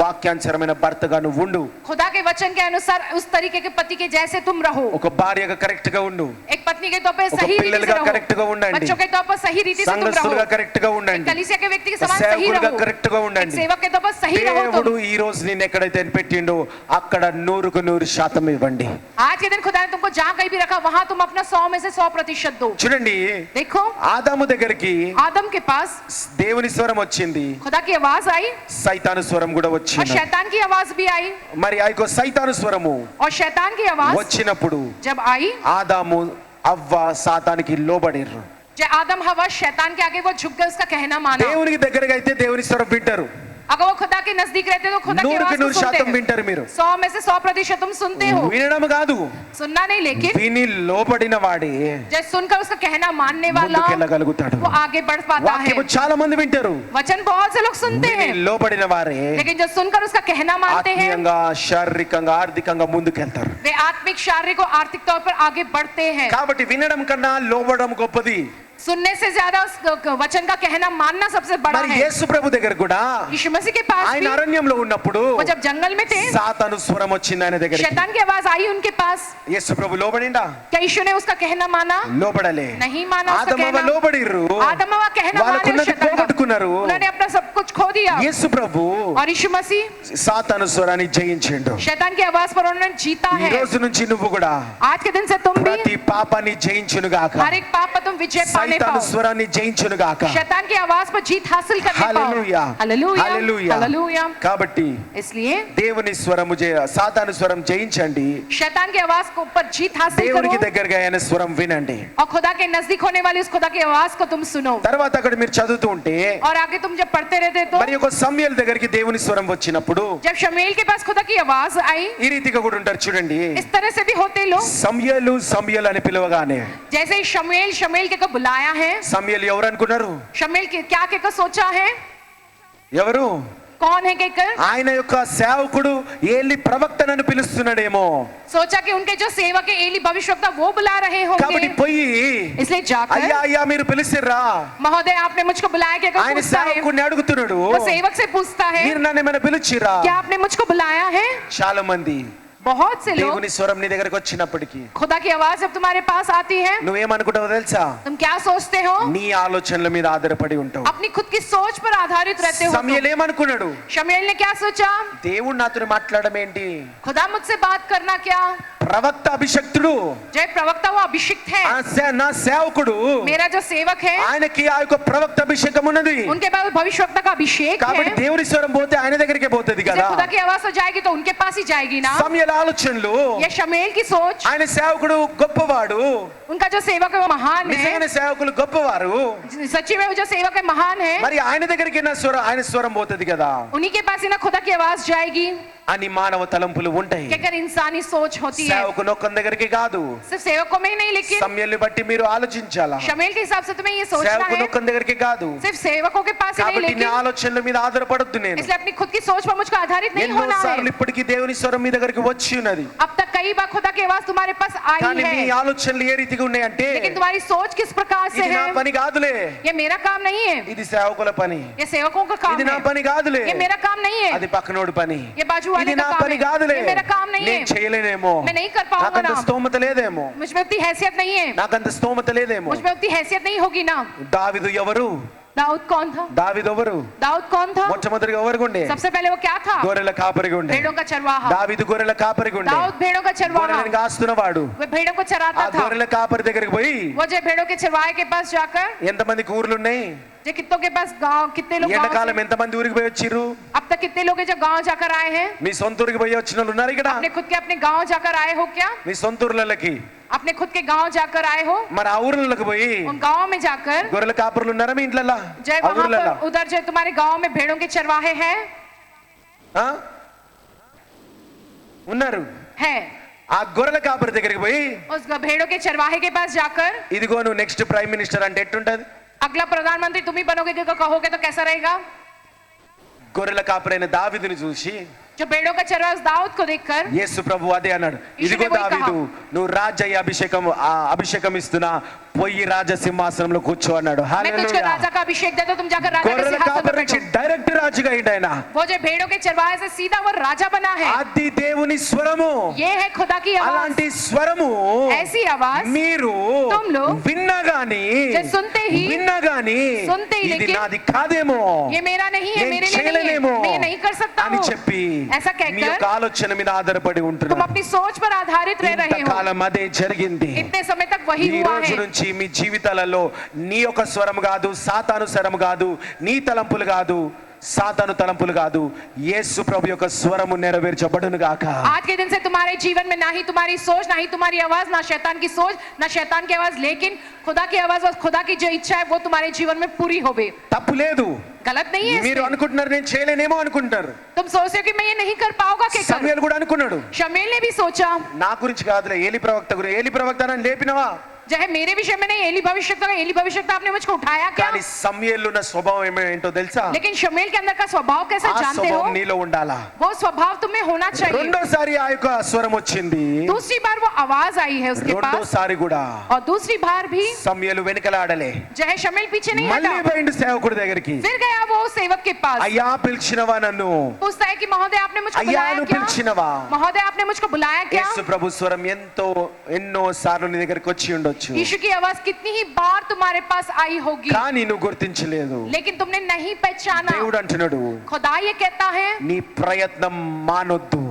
వాక్యానుసారమైన భర్తగా నువ్వు ఉండు. खुदा के वचन के अनुसार उस तरीके के पति के जैसे तुम रहो। ఒక భార్యగా కరెక్ట్ గా ఉండు, एक पत्नी के तौर पर ఒక सही रीति से పిల్లలుగా रहो, కరెక్ట్ గా ఉండండి, बच्चों के तौर पर सही रीति से तुम సంఘస్థులుగా रहो, కరెక్ట్ గా एक ఉండండి, कलीसिया के व्यक्ति के समान सही సేవకులుగా रहो, కరెక్ట్ గా एक ఉండండి. सेवक के तौर पर सही रहो దేవుడు तुम। ఈ రోజు నేను ఎక్కడైతే పెట్టిండో అక్కడ 100% ఇవ్వండి. आज के दिन खुदा ने तुमको जहाँ कहीं भी रखा वहाँ तुम अपना 100 में से 100% दो। చూడండి, देखो ఆదాము దగ్గరికి आदम के पास దేవుని స్వరం వచ్చింది, खुदा की आवाज आई సైతాను స్వరం కూడా और వచ్చింది. शैतान की आवाज भी आई। మరి ఆ యొక్క సైతాను స్వరము और शैतान की आवाज వచ్చినప్పుడు जब आई, ఆదాము అవ్వ సాతానికి లోబడిర్రు. जब आदम हवा शैतान के आगे वो झुक गए, उसका कहना माना। దేవునికి దగ్గరగా అయితే దేవుని స్వరం వింటారు. अगर वो खुदा के नजदीक रहते तो खुदा की आवाज को 100% सुनते हैं। వింటారు మీరు. 100 में से 100% तुम सुनते हो, వినడం కాదు, सुनना नहीं, लेकिन విని లోబడిన వాడే जब सुनकर उसका कहना मानने वाला ముందుకెళ్ళగలుగుతాడు. वो आगे बढ़ पाता है। వాక్యము చాలా మంది వింటారు, वचन बहुत से लोग सुनते విని हैं, లోబడిన వారే लेकिन जो सुनकर उसका कहना मानते हैं ఆత్మీయంగా శారీరకంగా ఆర్థికంగా ముందుకెళ్తారు. वे आत्मिक, शारीरिक और आर्थिक तौर पर आगे बढ़ते हैं। కాబట్టి వినడం కన్నా లోబడడం గొప్పది. सुनने से ज्यादा उस वचन का कहना मानना सबसे बड़ा మరి है। యేసు ప్రభు దగ్గర కూడా यीशु मसीह के पास ఆయన भी అరణ్యంలో ఉన్నప్పుడు वो जब जंगल में थे, సాతాను స్వరం వచ్చింది ఆయన దగ్గర. शैतान की आवाज आई उनके पास। యేసు ప్రభు లోబడిండా? क्या यीशु ने उसका कहना माना? లోబడలే. नहीं माना उसका ఆదమవ कहना। లోబడిర్రు, आदम हवा कहना माने వాళ్ళకున్నది शैतान का। పోగొట్టుకున్నారు. उन्होंने अपना सब कुछ खो दिया। యేసు ప్రభు और यीशु मसीह సాతాను స్వరాన్ని జయించిండు. शैतान की आवाज पर उन्होंने जीता ఈ है। రోజు నుంచి నువ్వు కూడా आज के दिन से तुम भी ప్రతి పాపాన్ని జయించును గాక हर एक पाप पर तुम विजय पाने సైతాను पाओ, స్వరాన్ని జయించును గాక शैतान की आवाज पर जीत हासिल करने पाओ। Hallelujah hallelujah hallelujah hallelujah. కాబట్టి इसलिए దేవుని స్వరము సాతాను స్వరం జయించండి, शैतान की आवाज को ऊपर जीत हासिल करो దేవునికి దగ్గరగా ఆయన స్వరం వినండి। और खुदा के नजदीक होने वाली उस खुदा की आवाज को तुम सुनो। తర్వాత అక్కడ మీరు చదువుతూ ఉంటే और आगे तुम जब पढ़ते रहते तो మరి ఒక సమూయేలు దగ్గరికి దేవుని స్వరం వచ్చినప్పుడు जब शमूएल के पास खुदा की आवाज आई, ఈ రీతిగా కూడా ఉంటారు చూడండి। इस तरह से भी होते लोग, సమూయేలు సమూయేలు అని పిలవగానే जैसे ही शमूएल शमूएल के को बुलाया है, సమూయేలు ఎవరు అనుకున్నారు? शमूएल क्या कहकर सोचा है, ఎవరు? कौन है कहकर ఆయన యొక్క సేవకుడు ఏలి ప్రవక్తనని పిలుస్తున్నాడేమో, सोचा कि उनके जो सेवक है एली भविष्यवक्ता वो बुला रहे కాబట్టి होंगे। పోయి इसलिए जाकर అయ్యా అయ్యా మీరు పిలిచిర్రా महोदय आपने मुझको बुलाया क्या, ఆయన पूछता है, సేవకుడిని అడుగుతున్నాడు, वो सेवक से पूछता है మీరు నన్ను ఏమైనా పిలిచిర్రా? क्या आपने मुझको बुलाया है। చాలా మంది बहुत से लोग, దేవుని స్వరం నీ దగ్గరకు వచ్చినప్పటికీ खुदा की आवाज जब तुम्हारे पास आती है నువ్వేమనుకుంటావో తెలుసా? तुम क्या सोचते हो, నీ ఆలోచనల మీద ఆధారపడి ఉంటావు। अपनी खुद की सोच पर आधारित रहते हो। సమూయేలు ఏమనుకున్నాడు? शमूएल ने क्या सोचा, దేవుడు నాతో మాట్లాడడం ఏంటి? खुदा मुझसे बात करना क्या, ప్రవక్త అభిషక్తుడు, जय प्रवक्ता वो अभिषिक्त है, నా సేవకుడు, मेरा जो सेवक है ఆయనకి ఆ యొక్క ప్రవక్త అభిషేకం ఉన్నది उनके पास भविष्यवक्ता का अभिषेक है। కాబట్టి దేవుని స్వరం పోతే ఆయన దగ్గరికే పోతుంది जब కదా। खुदा की आवाज हो जाएगी तो उनके पास ही जाएगी ना। సమూయేలు ఆలోచనలు, ये शमूएल की सोच, ఆయన సేవకుడు గొప్పవాడు, उनका जो सेवक है वो महान है, నిజమైన సేవకులు గొప్పవారు, सच्ची में वो जो सेवक है महान है, మరి ఆయన దగ్గరికి నా స్వరం ఆయన స్వరం పోతుంది కదా उन्हीं के पास ही ना खुदा की आवाज जाएगी। అని మానవ తలంపులు ఉంటాయి। क्या कर इंसानी सोच होती है, సేవకుని ఒక్కని దగ్గరికి కాదు, सिर्फ सेवकों में ही नहीं, लेकिन సమూయేలుని బట్టి మీరు ఆలోచించాలా। शमूएल के हिसाब से तुम्हें ये सोचना సేవకుని है, ఒక్కని దగ్గరికి కాదు, सिर्फ सेवकों के पास ही नहीं, కాబట్టి నీ लेकिन ఆలోచనల మీద ఆధారపడొద్దు నేను। इसलिए अपनी खुद की सोच पर मुझको आधारित नहीं ఎన్నో होना సార్లు है। ఇప్పటికీ దేవుని స్వరం మీ దగ్గరికి వచ్చి ఉన్నది, अब तक कई बार खुदा की आवाज तुम्हारे पास आई కానీ మీ है, ఆలోచనలు ఏ రీతిగా ఉన్నాయంటే लेकिन तुम्हारी सोच किस प्रकार से ఇది నా है, పని కాదులే, ये मेरा काम नहीं है, ఇది సేవకుల పని, ये सेवकों का काम ఇది నా है, పని కాదులే, ये मेरा काम नहीं है, అది పక్కనోడి పని, ये बाजू वाले ఇది का నా काम పని है, కాదులే, ये मेरा काम नहीं నేను है, చేయలేనేమో, मैं नहीं कर पाऊंगा నాకంత ना, స్తోమత లేదేమో, मुझ में उतनी हैसियत नहीं है, నాకంత స్తోమత లేదేమో। मुझ में उतनी हैसियत नहीं होगी ना। దావీదు ఎవరు? दाऊद कौन था, దావీదు ఎవరు? दाऊद कौन था, మొట్టమొదటిగా ఎవరు ఉండే? सबसे पहले वो क्या था, గొర్రెల కాపరిగా ఉండే। भेड़ों का चरवाहा, దావీదు గొర్రెల కాపరిగా ఉండే, दाऊद भेड़ों का चरवाहा, గొర్రెలను కాస్తున్నవాడు। वो भेड़ों को ఆ चराता था। గొర్రెల కాపరి దగ్గరికి పోయి वो जो भेड़ों के चरवाहे के पास जाकर, ఎంతమందికి ఊర్లు ఉన్నాయి, जो कित्तों के पास गांव, कितने लोग गांव ఎండాకాలం से- ఎంతమంది ఊరికి పోయి వచ్చిర్రు? अब तक कितने लोग हैं जो गांव जाकर आए हैं, మీ సొంత ఊరికి పోయి వచ్చిన వాళ్ళు ఉన్నారు ఇక్కడ? अपने खुद के अपने गांव जाकर आए हो क्या, మీ సొంత ఊర్లకి अपने खुद के गांव जाकर आए हो, మరి ఆ ఊర్లకి పోయి उन गांव में जाकर, గొర్రెల కాపరులు ఉన్నారా మీ ఇంట్లో? जय ఆ वहां ఊర్లలో पर उधर जो तुम्हारे गांव में भेड़ों के चरवाहे हैं, ఉన్నారు। है, ఆ గొర్రెల కాపరి దగ్గరికి పోయి उस भेड़ों के चरवाहे के पास जाकर, ఇదిగో నువ్వు నెక్స్ట్ ప్రైమ్ మినిస్టర్ అంటే ఎట్టుంటది? अगला प्रधानमंत्री तुम ही बनोगे कहोगे तो कैसा रहेगा। గొర్రెల కాపరైన దావీదుని చూసి जो भेड़ों का चरवाहा उस दाऊद को देखकर, యేసు ప్రభు అదే అన్నాడు, యీశువే ఇదిగో పోయి దావీదు నువ్వు రాజయ్య అభిషేకం ఇస్తున్నా, పోయి రాజ సింహాసనంలో కూర్చో అన్నాడు। मैं तुझको హల్లెలూయా। राजा का अभिषेक देता हूं, तुम जाकर राजा के గొర్రెల सिंहासन पर కాపరి నుంచి बैठो। డైరెక్ట్ రాజుగా అయ్యిండు ఆయన। वो जो भेड़ों के चरवाहे से सीधा वो राजा बना है, అది దేవుని స్వరము। ये है खुदा की आवाज। అలాంటి స్వరము ऐसी आवाज మీరు तुम लोग విన్నా గాని जो सुनते ही सुनते ही ఇది लेकिन నాది కాదేమో, ये मेरा नहीं है, నేను मेरे लिए नहीं చేయలేనేమో है, मैं ये नहीं कर सकता అని हूँ, చెప్పి ऐसा మీ యొక్క कहकर ఆలోచన మీద ఆధారపడి तुम ఉంటున్నారు। अपनी सोच पर आधारित रह रहे हो। ఇంతకాలం అదే జరిగింది। इतने समय तक वही ఈ हुआ రోజు है। నుంచి మీ జీవితాలలో నీ యొక్క స్వరం కాదు, సాతాను స్వరం కాదు, నీ తలంపులు కాదు, సాతాను తలంపులు కాదు, యేసు ప్రభు యొక్క స్వరము నెరవేర్చబడును గాక। आज के दिन से तुम्हारे जीवन में ना ही तुम्हारी सोच, ना ही तुम्हारी आवाज, ना शैतान की सोच, ना शैतान की आवाज, लेकिन खुदा की आवाज और खुदा की जो इच्छा है वो तुम्हारे जीवन में पूरी होवे। తప్పు లేదు। गलत नहीं है మీరు इसमें। అనుకుంటున్నారు నేను చేయలేనేమో అనుకుంటారు। तुम सोचते हो कि मैं ये नहीं कर पाऊंगा क्या कर। సమూయేలు కూడా అనుకున్నాడు, शमूएल ने भी सोचा, నా గురించి కాదులే ఏలి ప్రవక్త గురించి, ఏలి ప్రవక్త నన్ను లేపినవా? जो है मेरे विषय में नहीं, एली भविष्यवक्ता आपने मुझको उठाया क्या। కానీ సమూయేలు ఉన్న స్వభావం ఏంటో తెలుసా? लेकिन शमूएल के अंदर का स्वभाव कैसा ఆ जानते हो, స్వభావం నీలో ఉండాలా। वो स्वभाव तुम्हें होना चाहिए। రెండోసారి ఆ యొక్క స్వరం వచ్చింది, दूसरी बार वो आवाज आई है उसके पास, రెండోసారి కూడా और दूसरी बार भी సమూయేలు వెనకలాడలే, जो है शमूएल पीछे नहीं మళ్ళీ हटा, పోయిండు సేవకుడి దగ్గరికి। फिर गया वो सेवक के पास, అయ్యా పిలిచినవా నన్ను? पूछता है कि महोदय आपने मुझको అయ్యా बुलाया నువ్వు क्या, పిలిచినవా? महोदय आपने मुझको बुलाया क्या। యేసు ప్రభు స్వరం ఎన్నో సార్లు నీ దగ్గరికి వచ్చి ఉండొచ్చు, यीशु की आवाज कितनी ही बार तुम्हारे पास आई होगी, కానీ నువ్వు గుర్తించలేదు। लेकिन तुमने नहीं पहचाना। దేవుడు అంటున్నాడు, खुदा ये कहता है నీ ప్రయత్నం మానొద్దు,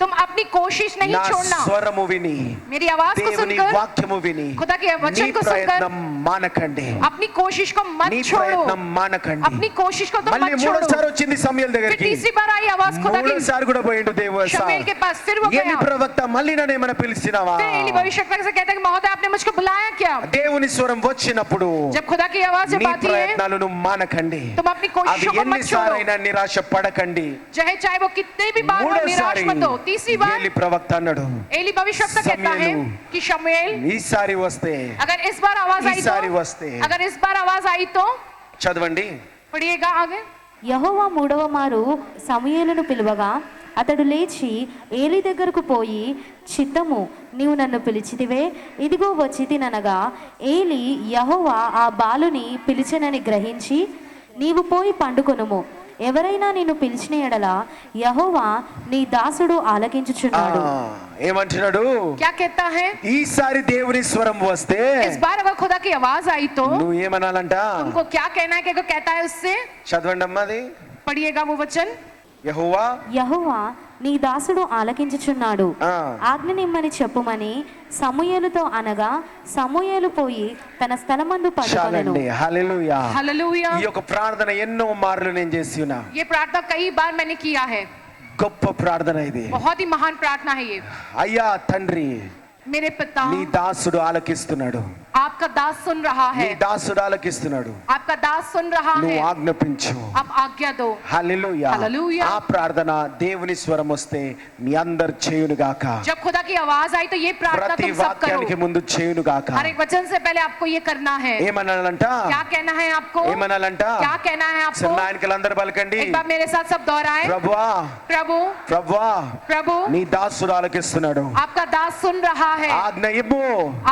तुम तुम अपनी कोशिश नहीं నా छोड़ना। స్వరము విని मेरी आवाज को దేవుని सुनकर, వాక్యము విని खुदा के నీ वचन को सुनकर ప్రయత్నం మానకండి, अपनी कोशिश को मत నీ छोड़ो। ప్రయత్నం మానకండి. अपनी कोशिश को तुम మళ్ళీ मत छोड़ो। మూడోసారి వచ్చింది సమూయేలు फिर దగ్గరికి, तीसरी बार आई आवाज खुदा की మూడోసారి కూడా పోయిండు దేవుడు शमूएल के पास, फिर वो ఏలి गया। ప్రవక్త మళ్ళీ నన్ను ఏమైనా పిలిచినావా? फिर एली भविष्यद्वक्ता से कहता है कि महोदय आपने मुझको बुलाया क्या? దేవుని స్వరం వచ్చినప్పుడు जब खुदा की आवाज जब నీ आती है ప్రయత్నాలను మానకండి, तुम अपनी कोशिशों అవి को मत छोड़ो। ఎన్నిసారైనా నిరాశ పడకండి. चाहे वो कितने भी बार हो, निराश మూడోసారి मत हो। तीसरी बार ఏలి ప్రవక్త అన్నాడు, एली भविष्यद्वक्ता कहता है शमूएल, कि शमूएल ఈసారి వస్తే अगर इस बार आवाज आई ఈసారి तो, వస్తే अगर इस बार आवाज आई तो చదవండి. पढ़िएगा आगे। యెహోవా మూడవ మారు సమూయేలును పిలువగా అతడు లేచి ఏలీ దగ్గరకు పోయి, చిత్తము నీవు నన్ను పిలిచితివే, ఇదిగో వచ్చితిననగా ఏలీ యెహోవా ఆ బాలుని పిలిచెనని గ్రహించి, నీవు పోయి పండుకొనుము, ఎవరైనా నిన్ను పిలిచిన ఎడల యెహోవా నీ దాసుడు ఆలకించుచున్నాడు. ఏమంటున్నాడు? क्या कहता है? ఈసారి దేవుని స్వరం వస్తే इस बार अगर खुदा की आवाज आई तो నువ్వు ఏమనాలంట? तुमको क्या कहना है? कि कहता है उससे, చదవండి అమ్మది. पढ़िएगा वो वचन। యెహోవా యెహోవా నీ దాసుడు ఆలకించుచున్నాడు, ఆ. ఆజ్ఞ నిమ్మని చెప్పుమని సమూయేలుతో అనగా, సమూయేలు పోయి తన స్థలమందు పడుకొనెను. చాలండి. హల్లెలూయా. हालेलुया। ఈ యొక్క ప్రార్థన ఎన్నో మార్లు నేను చేసి ఉన్నా. ये प्रार्थना कई बार मैंने किया है। గొప్ప ప్రార్థన ఇది. बहुत ही महान प्रार्थना है ये। అయ్యా తండ్రి, मेरे पिता, నీ దాసుడు ఆలకిస్తున్నాడు, आपका दास सुन रहा నీ है, దాసుడు ఆలకిస్తున్నాడు, आपका दास सुन रहा నువ్వు है, ఆజ్ఞాపించు. आप आज्ञा दो। హల్లెలూయా. హల్లెలూయా. ఆ ప్రార్థన దేవుని స్వరం వస్తే మీ అందరు చేయును గాక. जब खुदा की आवाज आई तो ये प्रार्थना ప్రతి तुम सब వాక్యానికి करो। ముందు చేయును గాక. हर एक वचन से पहले आपको ये करना है। ఏమనాలంట? क्या कहना है आपको? ఏమనాలంట? क्या कहना है आपको? సన్నాయకులందరూ పలకండి, एक बार मेरे साथ सब दोहराए। ప్రభువా, प्रभु, ప్రభువా, प्रभु, నీ దాసుడు ఆలకిస్తున్నాడు, आपका दास सुन रहा है, ఆజ్ఞ ఇమ్ము,